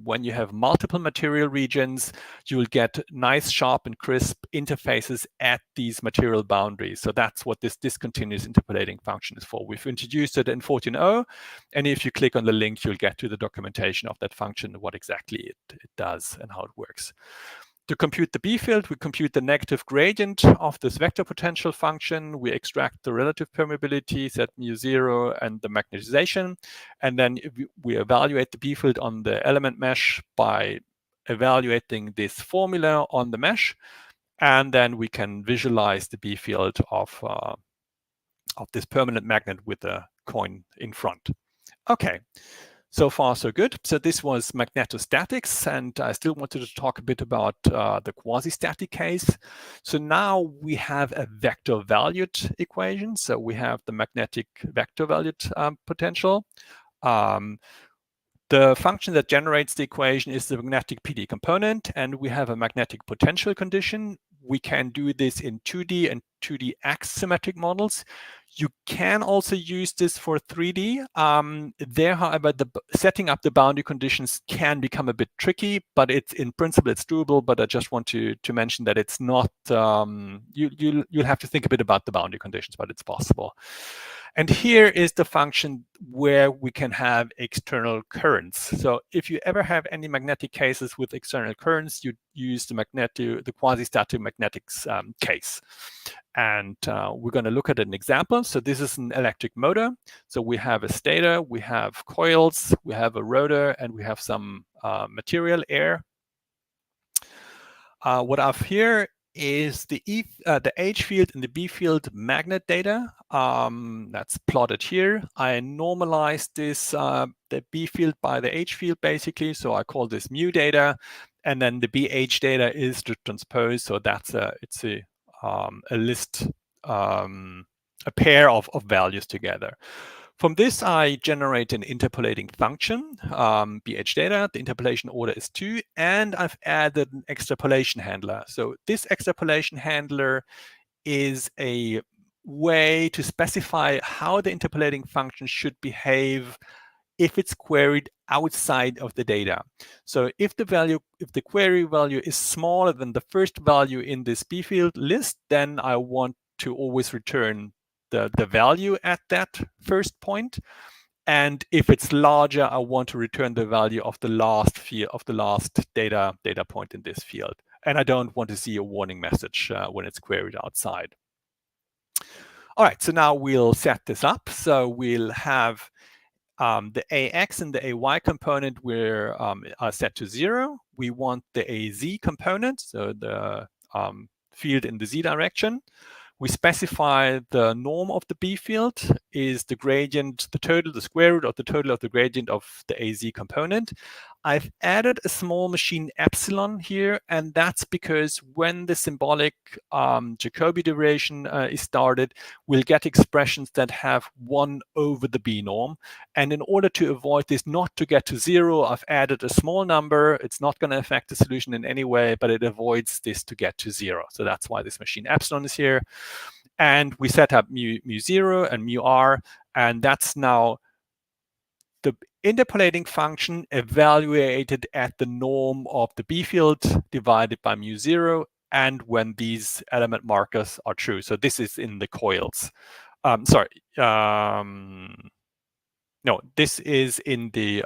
when you have multiple material regions, you will get nice, sharp, and crisp interfaces at these material boundaries. So that's what this discontinuous interpolating function is for. We've introduced it in 14.0, and if you click on the link, you'll get to the documentation of that function, what exactly it does and how it works. To compute the B field, we compute the negative gradient of this vector potential function. We extract the relative permeability, set mu0, and the magnetization. And then we evaluate the B field on the element mesh by evaluating this formula on the mesh. And then we can visualize the B field of this permanent magnet with a coin in front. Okay. So far, so good. So this was magnetostatics, and I still wanted to talk a bit about the quasistatic case. So now we have a vector-valued equation. So we have the magnetic vector-valued potential. The function that generates the equation is the magnetic PDE component, and we have a magnetic potential condition. We can do this in 2D and 2D axisymmetric models. You can also use this for 3D. There, however, setting up the boundary conditions can become a bit tricky, but in principle, it's doable. But I just want to mention that it's not, you'll have to think a bit about the boundary conditions, but it's possible. And here is the function where we can have external currents. So if you ever have any magnetic cases with external currents, you use the quasistatic magnetics case. And we're going to look at an example. So this is an electric motor. So we have a stator, we have coils, we have a rotor, and we have some material air. What I have here is the H field and the B field magnet data. That's plotted here. I normalized this the B field by the H field basically. So I call this mu data, and then the BH data is the transpose. So that's it's a list, a pair of values together. From this, I generate an interpolating function, BH data. The interpolation order is 2, and I've added an extrapolation handler. So this extrapolation handler is a way to specify how the interpolating function should behave if it's queried outside of the data. So if the query value is smaller than the first value in this B field list, then I want to always return the value at that first point. And if it's larger, I want to return the value of the last field, of the last data point in this field. And I don't want to see a warning message when it's queried outside. All right, so now we'll set this up. So we'll have the AX and the AY component are set to 0. We want the AZ component, so the field in the Z direction. We specify the norm of the B field is the gradient, the square root of the total of the gradient of the AZ component. I've added a small machine epsilon here, and that's because when the symbolic Jacobi derivation is started, we'll get expressions that have 1 over the B norm. And in order to avoid this not to get to 0, I've added a small number. It's not going to affect the solution in any way, but it avoids this to get to 0. So that's why this machine epsilon is here. And we set up mu0 and mu-r, and that's now the interpolating function evaluated at the norm of the B field divided by mu0, and when these element markers are true. So this is in the coils. No, this is in the,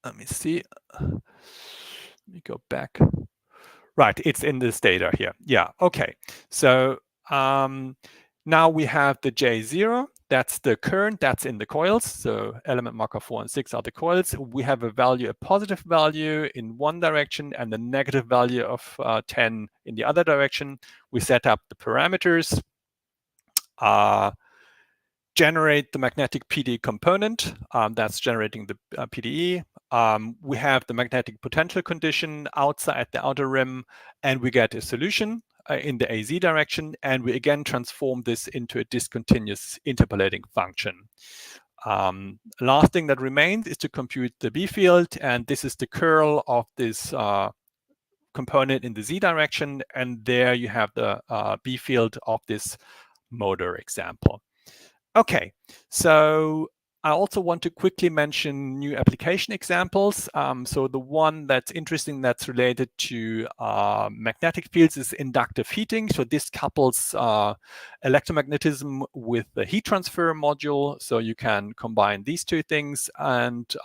let me see. Let me go back. Right, it's in the stator here. Yeah, okay. So now we have the J0. That's the current that's in the coils. So element marker 4 and 6 are the coils. We have a positive value in one direction and a negative value of 10 in the other direction. We set up the parameters, generate the magnetic PDE component. That's generating the PDE. We have the magnetic potential condition outside the outer rim, and we get a solution in the AZ direction, and we again transform this into a discontinuous interpolating function. Last thing that remains is to compute the B field, and this is the curl of this component in the Z direction, and there you have the B field of this motor example. Okay, so I also want to quickly mention new application examples. So the one that's interesting that's related to magnetic fields is inductive heating. So this couples electromagnetism with the heat transfer module. So you can combine these two things. And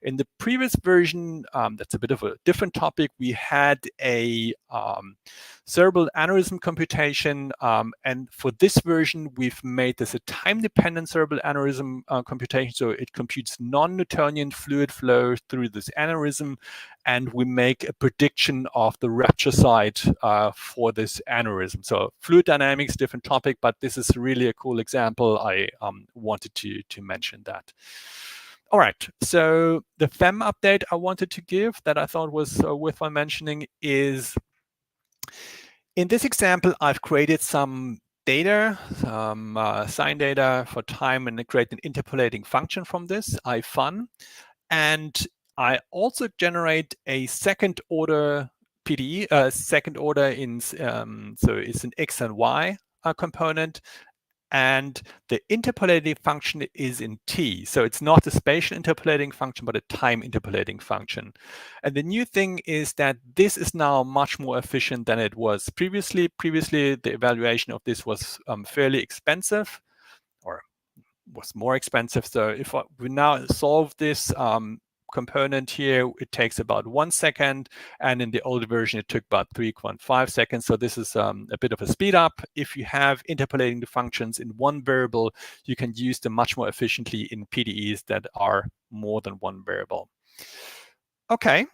in the previous version, that's a bit of a different topic, we had a cerebral aneurysm computation. And for this version, we've made this a time-dependent cerebral aneurysm computation. So it computes non-Newtonian fluid flow through this aneurysm, and we make a prediction of the rupture site for this aneurysm. So fluid dynamics, different topic, but this is really a cool example. I wanted to mention that. All right, so the FEM update I wanted to give that I thought was worthwhile mentioning is, in this example, I've created some data, some sine data for time, and create an interpolating function from this, ifun. And I also generate a second order PDE, second order in, so it's an X and Y component. And the interpolating function is in T. So it's not a spatial interpolating function, but a time interpolating function. And the new thing is that this is now much more efficient than it was previously. Previously, the evaluation of this was fairly expensive, or was more expensive. So if we now solve this component here, it takes about 1 second, and in the old version it took about 3.5 seconds. So this is a bit of a speed up. If you have interpolating the functions in one variable, you can use them much more efficiently in PDEs that are more than one variable. Okay,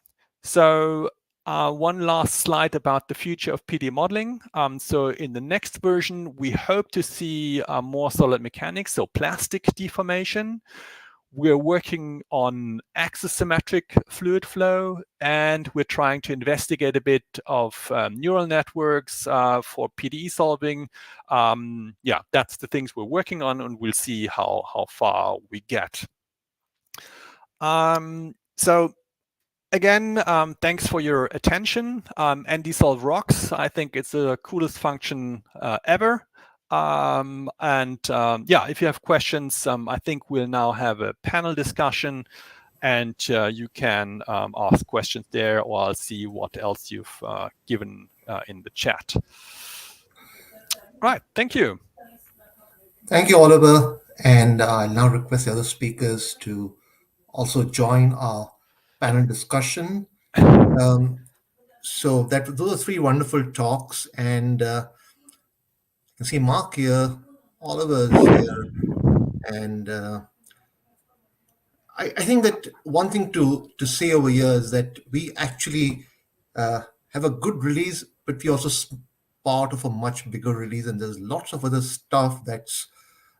so one last slide about the future of PDE modeling. So in the next version, we hope to see more solid mechanics, so plastic deformation. We're working on axisymmetric fluid flow, and we're trying to investigate a bit of neural networks for PDE solving. Yeah, that's the things we're working on, and we'll see how far we get. So again, thanks for your attention. NDSolve rocks. I think it's the coolest function ever. Yeah, if you have questions, I think we'll now have a panel discussion, and you can ask questions there, or I'll see what else you've given in the chat. Right, thank you. Thank you, Oliver. And I'll now request the other speakers to also join our panel discussion. So those are 3 wonderful talks, and you can see Mark here, Oliver is here, and I think that one thing to say over here is that we actually have a good release, but we also part of a much bigger release, and there's lots of other stuff that's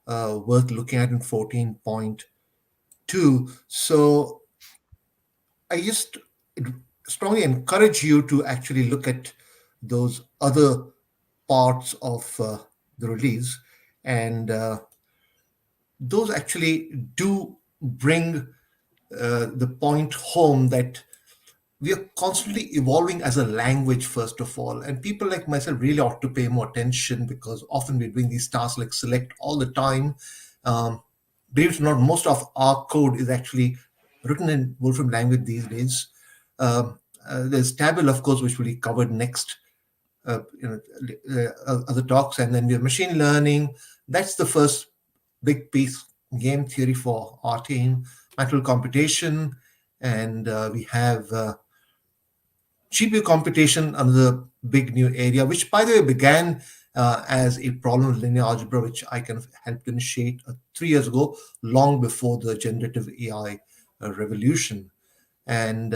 worth looking at in 14.2. So I just strongly encourage you to actually look at those other parts of the release, and those actually do bring the point home that we are constantly evolving as a language, first of all, and people like myself really ought to pay more attention, because often we're doing these tasks like select all the time. Believe it or not, most of our code is actually written in Wolfram language these days. There's Tabel, of course, which will be covered next, other talks, and then we have machine learning. That's the first big piece, game theory for our team, mathematical computation, and we have GPU computation, another big new area, which, by the way, began as a problem with linear algebra, which I kind of helped initiate 3 years ago, long before the generative AI revolution. And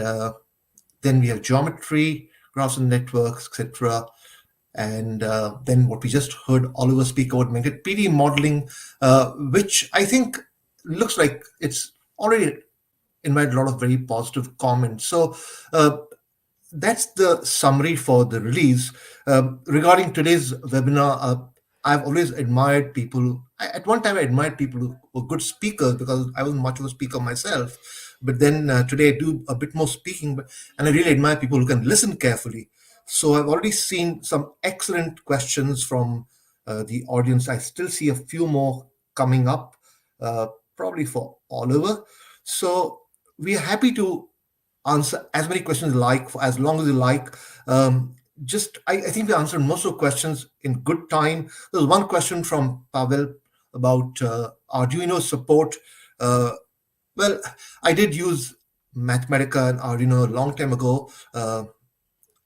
then we have geometry, graphs and networks, etc. And then what we just heard Oliver speak about, PDE modeling, which I think looks like it's already invited a lot of very positive comments. So that's the summary for the release. Regarding today's webinar, I've always admired people. At one time, I admired people who were good speakers, because I wasn't much of a speaker myself. But then today I do a bit more speaking, and I really admire people who can listen carefully. So I've already seen some excellent questions from the audience. I still see a few more coming up, probably for Oliver. So we are happy to answer as many questions you like for as long as you like. I think we answered most of the questions in good time. There's one question from Pavel about Arduino support. Well, I did use Mathematica and Arduino a long time ago,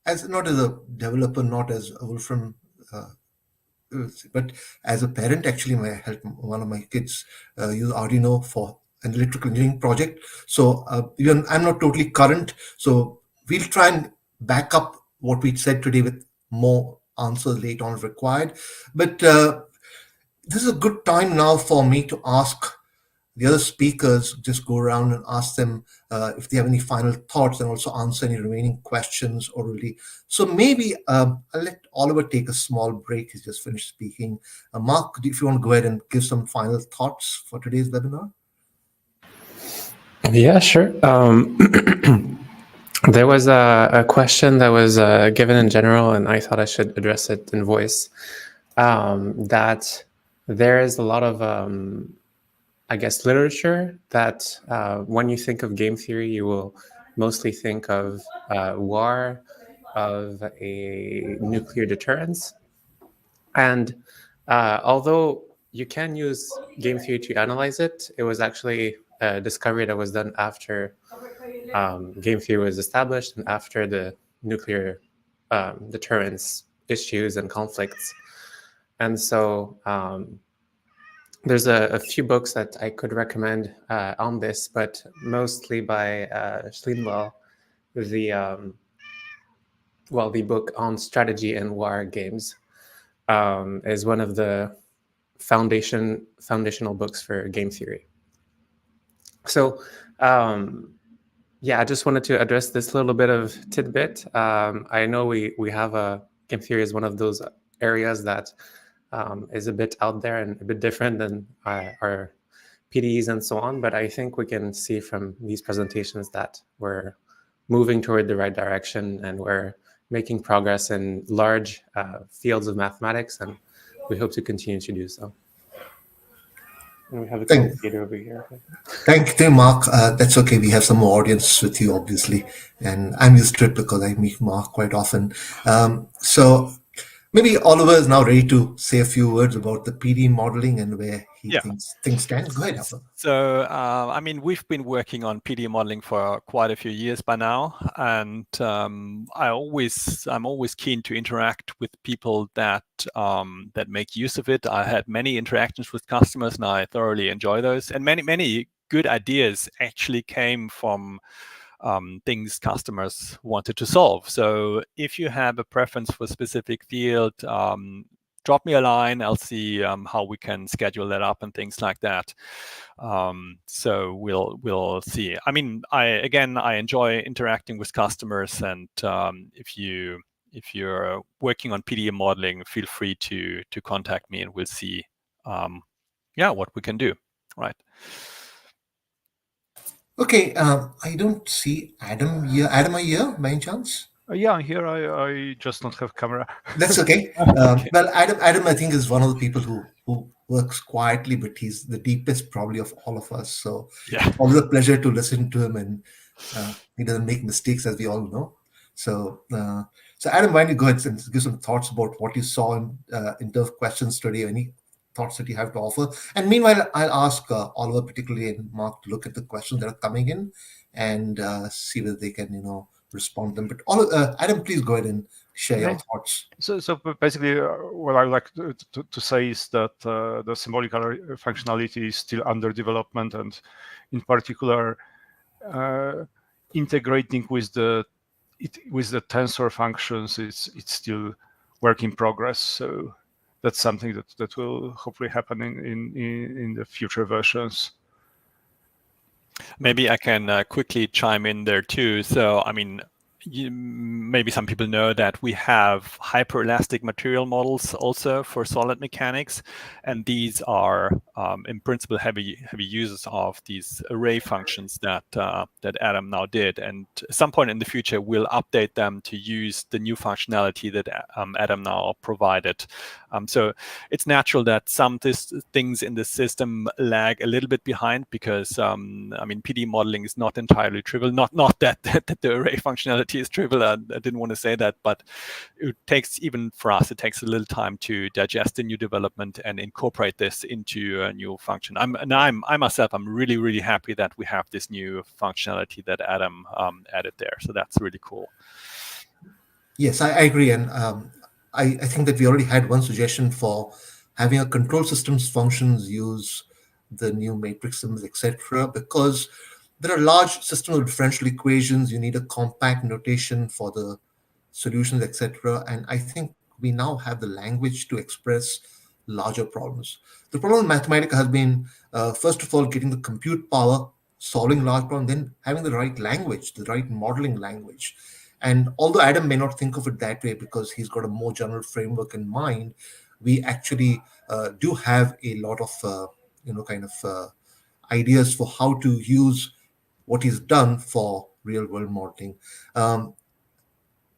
as not as a developer, not as a Wolfram, but as a parent. Actually, I helped one of my kids use Arduino for an electrical engineering project. So even I'm not totally current. So we'll try and back up what we said today with more answers later on if required. But this is a good time now for me to ask the other speakers, just go around and ask them if they have any final thoughts and also answer any remaining questions orally. So maybe I'll let Oliver take a small break. He's just finished speaking. Mark, if you want to go ahead and give some final thoughts for today's webinar. Yeah, sure. There was a question that was given in general, and I thought I should address it in voice, that there is a lot of I guess, literature that when you think of game theory, you will mostly think of war, of a nuclear deterrence. And although you can use game theory to analyze it, it was actually a discovery that was done after game theory was established and after the nuclear deterrence issues and conflicts. And so there's a few books that I could recommend on this, but mostly by Schleenwell, the book on strategy and war games is one of the foundational books for game theory. So yeah, I just wanted to address this little bit of tidbit. I know we have game theory is one of those areas that is a bit out there and a bit different than our PDEs and so on. But I think we can see from these presentations that we're moving toward the right direction and we're making progress in large fields of mathematics, and we hope to continue to do so. And we have a co-creator over here. Thank you, Mark. That's okay. We have some more audience with you, obviously. And I'm used to it because I meet Mark quite often. So maybe Oliver is now ready to say a few words about the PDE modeling and where he thinks things stand. Go ahead, Oliver. So, I mean, we've been working on PDE modeling for quite a few years by now, and I'm always keen to interact with people that that make use of it. I had many interactions with customers, and I thoroughly enjoy those. And many good ideas actually came from things customers wanted to solve. So if you have a preference for a specific field, drop me a line. I'll see how we can schedule that up and things like that. So we'll see. I mean, I enjoy interacting with customers, and if you're working on PDE modeling, feel free to contact me, and we'll see what we can do. Right. Okay, I don't see Adam here. Adam, are you here by any chance? Yeah, I'm here. I just don't have camera. That's okay. Well, Adam, I think is one of the people who works quietly, but he's the deepest probably of all of us. So yeah, always a pleasure to listen to him, and he doesn't make mistakes, as we all know. So, Adam, why don't you go ahead and give some thoughts about what you saw in terms of questions today? Any thoughts that you have to offer? And meanwhile, I'll ask Oliver particularly and Mark to look at the questions that are coming in and see whether they can, respond to them. But Adam, please go ahead and share your thoughts. So basically, what I would like to say is that the symbolic array functionality is still under development, and in particular, integrating with the tensor functions, it's still work in progress. So that's something that will hopefully happen in the future versions. Maybe I can quickly chime in there too. So, I mean, maybe some people know that we have hyperelastic material models also for solid mechanics, and these are in principle heavy users of these array functions that Adam now did. And at some point in the future, we'll update them to use the new functionality that Adam now provided. So it's natural that some things in the system lag a little bit behind because I mean, PDE modeling is not entirely trivial. Not that the array functionality is trivial. I didn't want to say that, but it takes, even for us, it takes a little time to digest the new development and incorporate this into a new function. I myself, I'm really happy that we have this new functionality that Adam added there. So that's really cool. Yes, I agree, and I think that we already had one suggestion for having a control systems functions use the new matrix symbols, etc. Because there are large systems of differential equations. You need a compact notation for the solutions, etc. And I think we now have the language to express larger problems. The problem with Mathematica has been, first of all, getting the compute power, solving large problems, then having the right language, the right modeling language. And although Adam may not think of it that way because he's got a more general framework in mind, we actually do have a lot of, ideas for how to use what he's done for real world modeling.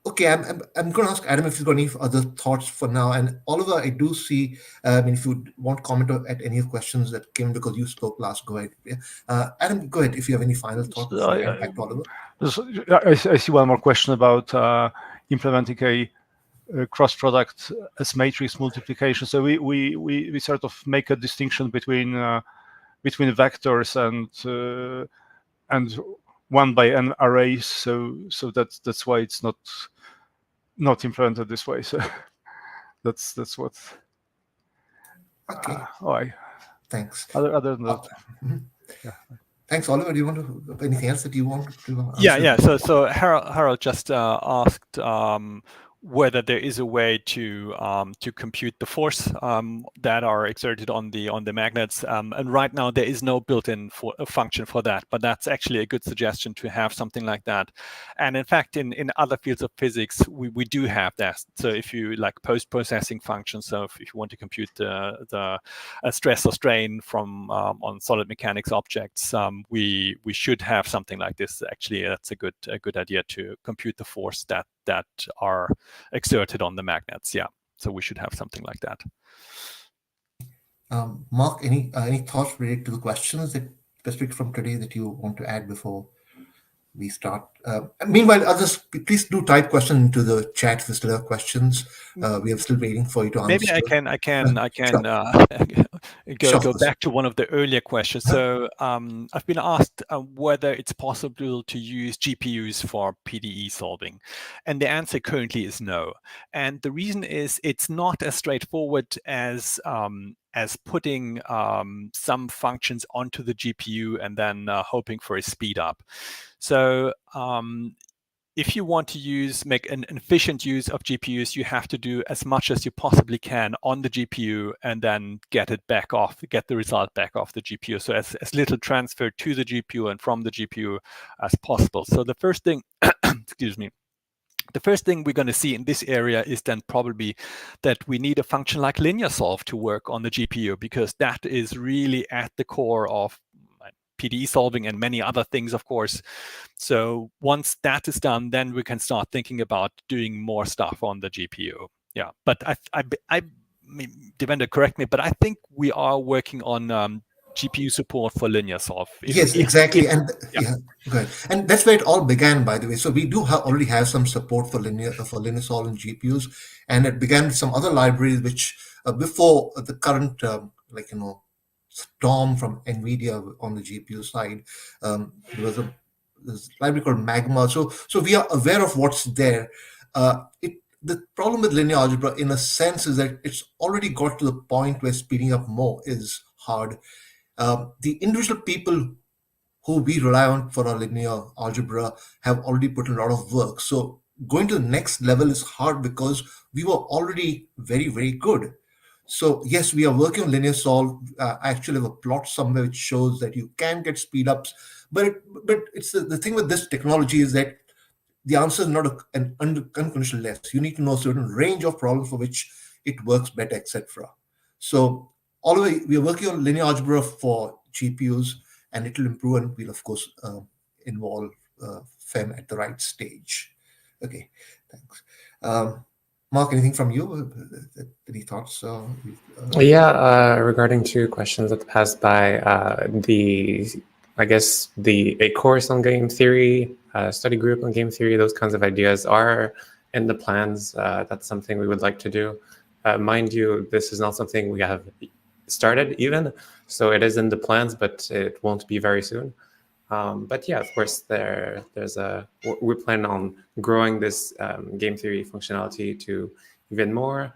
Okay, I'm going to ask Adam if he's got any other thoughts for now. And Oliver, I do see, if you want to comment at any of the questions that came because you spoke last, go ahead. Adam, go ahead if you have any final thoughts before I hand back to Oliver. I see one more question about implementing a cross product as matrix multiplication. So we sort of make a distinction between vectors and 1 by n arrays. So that's why it's not implemented this way. So that's what. Okay. Thanks. Other than that. Yeah. Thanks, Oliver. Do you want to anything else that you want to answer? Yeah. So Harold just asked whether there is a way to compute the force that are exerted on the magnets, and right now there is no built-in function for that, but that's actually a good suggestion to have something like that. And in fact, in other fields of physics, we do have that. So if you like post-processing functions, so if you want to compute the stress or strain from on solid mechanics objects, we should have something like this. Actually, that's a good idea to compute the force that are exerted on the magnets. Yeah, so we should have something like that. Mark, any thoughts related to the questions that specific from today that you want to add before we start? Meanwhile, others, please do type questions into the chat if you still have questions. We are still waiting for you to answer. Maybe I can go back to one of the earlier questions. So I've been asked whether it's possible to use GPUs for PDE solving, and the answer currently is no. And the reason is it's not as straightforward as putting some functions onto the GPU and then hoping for a speed up. So if you want to make an efficient use of GPUs, you have to do as much as you possibly can on the GPU and then get the result back off the GPU. So as little transfer to the GPU and from the GPU as possible. So the first thing, excuse me, the first thing we're going to see in this area is then probably that we need a function like linear solve to work on the GPU, because that is really at the core of PDE solving and many other things, of course. So once that is done, then we can start thinking about doing more stuff on the GPU. Yeah, but I Devendra, correct me, but I think we are working on GPU support for linear solve. Yes, exactly. And yeah, good. And that's where it all began, by the way. So we do already have some support for linear solve in GPUs, and it began with some other libraries which before the current storm from NVIDIA on the GPU side. There was this library called Magma. So we are aware of what's there. The problem with linear algebra, in a sense, is that it's already got to the point where speeding up more is hard. The individual people who we rely on for our linear algebra have already put in a lot of work. So going to the next level is hard because we were already very, very good. So yes, we are working on linear solve. I actually have a plot somewhere which shows that you can get speed ups, but it's the thing with this technology is that the answer is not an unconditional yes. You need to know a certain range of problems for which it works better, etc. So all the way, we are working on linear algebra for GPUs, and it will improve, and we'll of course involve FEM at the right stage. Okay, thanks. Mark, anything from you? Any thoughts? Yeah, regarding two questions that passed by, a course on game theory, study group on game theory, those kinds of ideas are in the plans. That's something we would like to do. Mind you, this is not something we have started even, so it is in the plans, but it won't be very soon. But yeah, of course, we plan on growing this game theory functionality to even more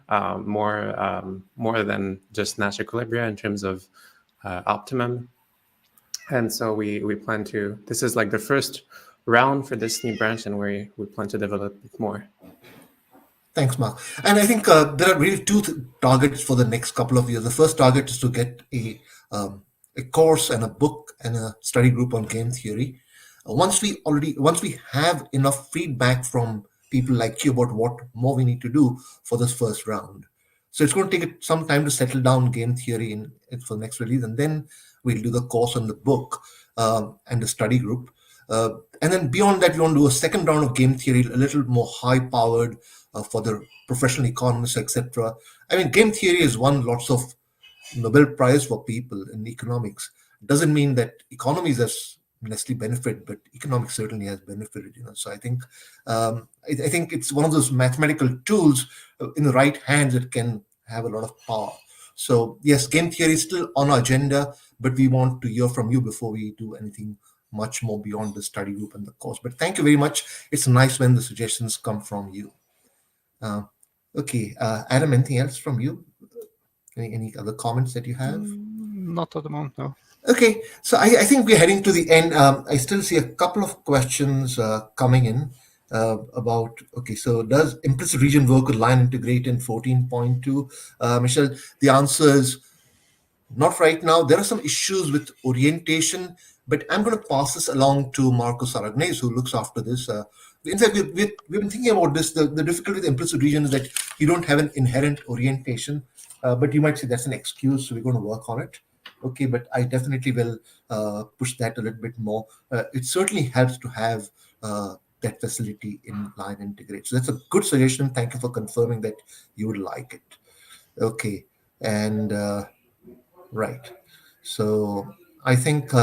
than just Nash equilibria in terms of optimum. And so we plan to, this is like the first round for this new branch, and we plan to develop it more. Thanks, Mark. And I think there are really two targets for the next couple of years. The first target is to get a course and a book and a study group on game theory. Once we have enough feedback from people like you about what more we need to do for this first round. So it's going to take some time to settle down game theory for the next release, and then we'll do the course and the book and the study group. And then beyond that, we want to do a second round of game theory, a little more high-powered for the professional economists, etc. I mean, game theory has won lots of Nobel Prize for people in economics. Doesn't mean that economies has necessarily benefit, but economics certainly has benefited. So I think I think it's one of those mathematical tools in the right hands that can have a lot of power. So yes, game theory is still on our agenda, but we want to hear from you before we do anything much more beyond the study group and the course. But thank you very much. It's nice when the suggestions come from you. Okay, Adam, anything else from you? Any other comments that you have? Not at the moment, no. Okay, so I think we're heading to the end. I still see a couple of questions coming in about, okay, so does implicit region work with line integrate in 14.2? Michelle, the answer is not right now. There are some issues with orientation, but I'm going to pass this along to Marcos Aragnes, who looks after this. In fact, we've been thinking about this. The difficulty with the implicit region is that you don't have an inherent orientation, but you might say that's an excuse, so we're going to work on it. Okay, but I definitely will push that a little bit more. It certainly helps to have that facility in line integrate. So that's a good suggestion. Thank you for confirming that you would like it. Okay, and right. So I think,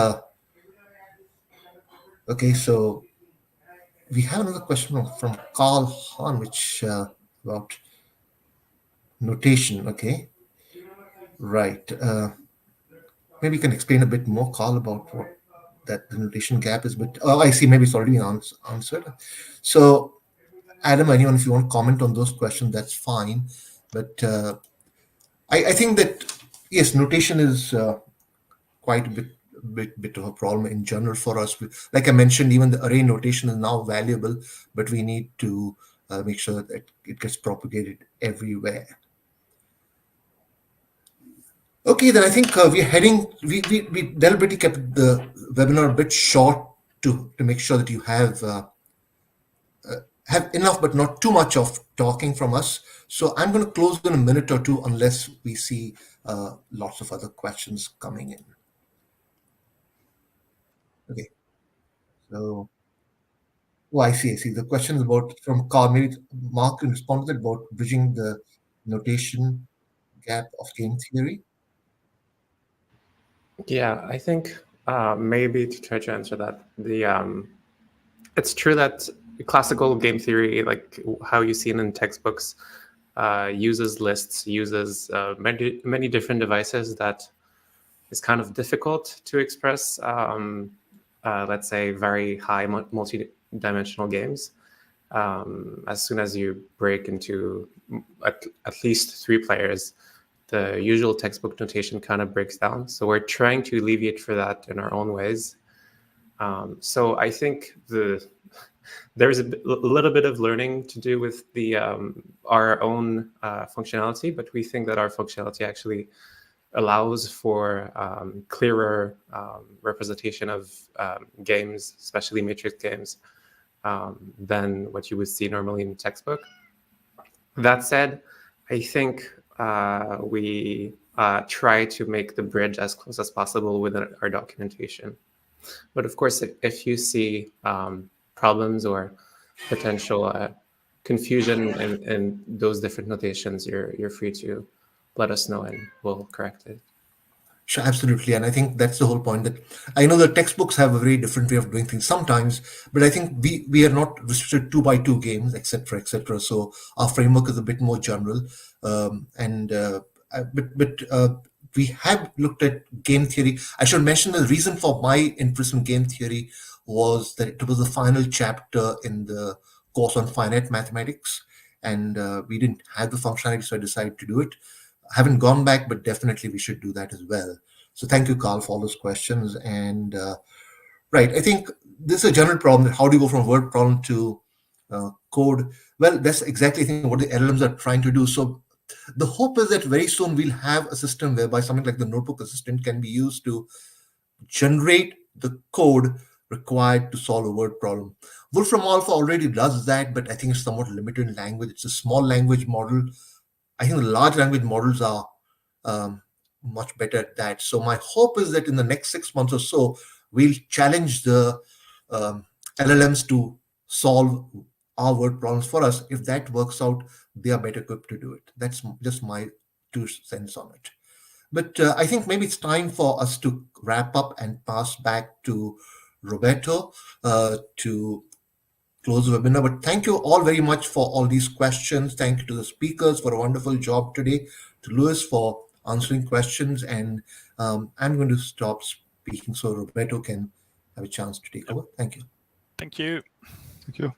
okay, so we have another question from Carl Hahn, which about notation. Okay, right. Maybe you can explain a bit more, Carl, about what that the notation gap is. But I see, maybe it's already been answered. So, Adam, anyone, if you want to comment on those questions, that's fine. But I think that yes, notation is quite a bit of a problem in general for us. Like I mentioned, even the array notation is now valuable, but we need to make sure that it gets propagated everywhere. Okay, then I think we're heading. We deliberately kept the webinar a bit short to make sure that you have enough, but not too much of talking from us. So I'm going to close in a minute or two, unless we see lots of other questions coming in. Okay. So, oh, I see. The question is about from Carl. Maybe Mark can respond to that about bridging the notation gap of game theory. Yeah, I think maybe to try to answer that, it's true that classical game theory, like how you see it in textbooks, uses lists, uses many different devices that is kind of difficult to express, let's say, very high multi-dimensional games. As soon as you break into at least 3 players, the usual textbook notation kind of breaks down. So we're trying to alleviate for that in our own ways. So I think there's a little bit of learning to do with our own functionality, but we think that our functionality actually allows for clearer representation of games, especially matrix games, than what you would see normally in the textbook. That said, I think we try to make the bridge as close as possible within our documentation. But of course, if you see problems or potential confusion in those different notations, you're free to let us know and we'll correct it. Sure, absolutely. And I think that's the whole point, that I know the textbooks have a very different way of doing things sometimes, but I think we are not restricted 2x2 games, etc., etc. So our framework is a bit more general. We have looked at game theory. I should mention the reason for my interest in game theory was that it was the final chapter in the course on finite mathematics, and we didn't have the functionality, so I decided to do it. I haven't gone back, but definitely we should do that as well. So thank you, Carl, for all those questions. And right, I think this is a general problem. How do you go from a word problem to code? Well, that's exactly, I think, what the LLMs are trying to do. So the hope is that very soon we'll have a system whereby something like the notebook assistant can be used to generate the code required to solve a word problem. Wolfram Alpha already does that, but I think it's somewhat limited in language. It's a small language model. I think the large language models are much better at that. So my hope is that in the next 6 months or so, we'll challenge the LLMs to solve our word problems for us. If that works out, they are better equipped to do it. That's just my 2 cents on it. But I think maybe it's time for us to wrap up and pass back to Roberto to close the webinar. But thank you all very much for all these questions. Thank you to the speakers for a wonderful job today, to Louis for answering questions. And I'm going to stop speaking so Roberto can have a chance to take over. Thank you. Thank you. Thank you.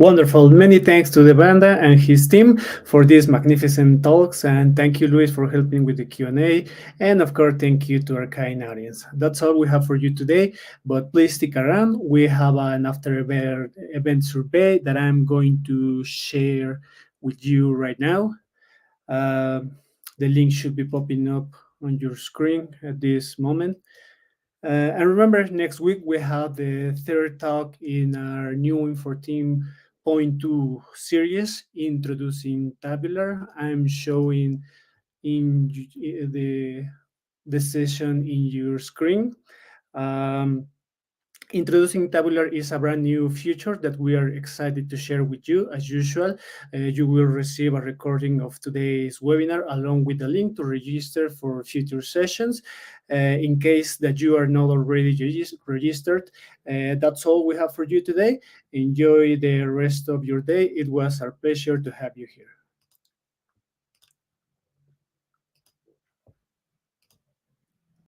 Wonderful. Many thanks to Devanda and his team for these magnificent talks. And thank you, Luis, for helping with the Q&A. And of course, thank you to our kind audience. That's all we have for you today, but please stick around. We have an after event survey that I'm going to share with you right now. The link should be popping up on your screen at this moment. And remember, next week we have the third talk in our new Info 14.2 series, Introducing Tabular. I'm showing in the session in your screen. Introducing Tabular is a brand new feature that we are excited to share with you. As usual, you will receive a recording of today's webinar along with a link to register for future sessions. In case that you are not already registered, that's all we have for you today. Enjoy the rest of your day. It was our pleasure to have you here.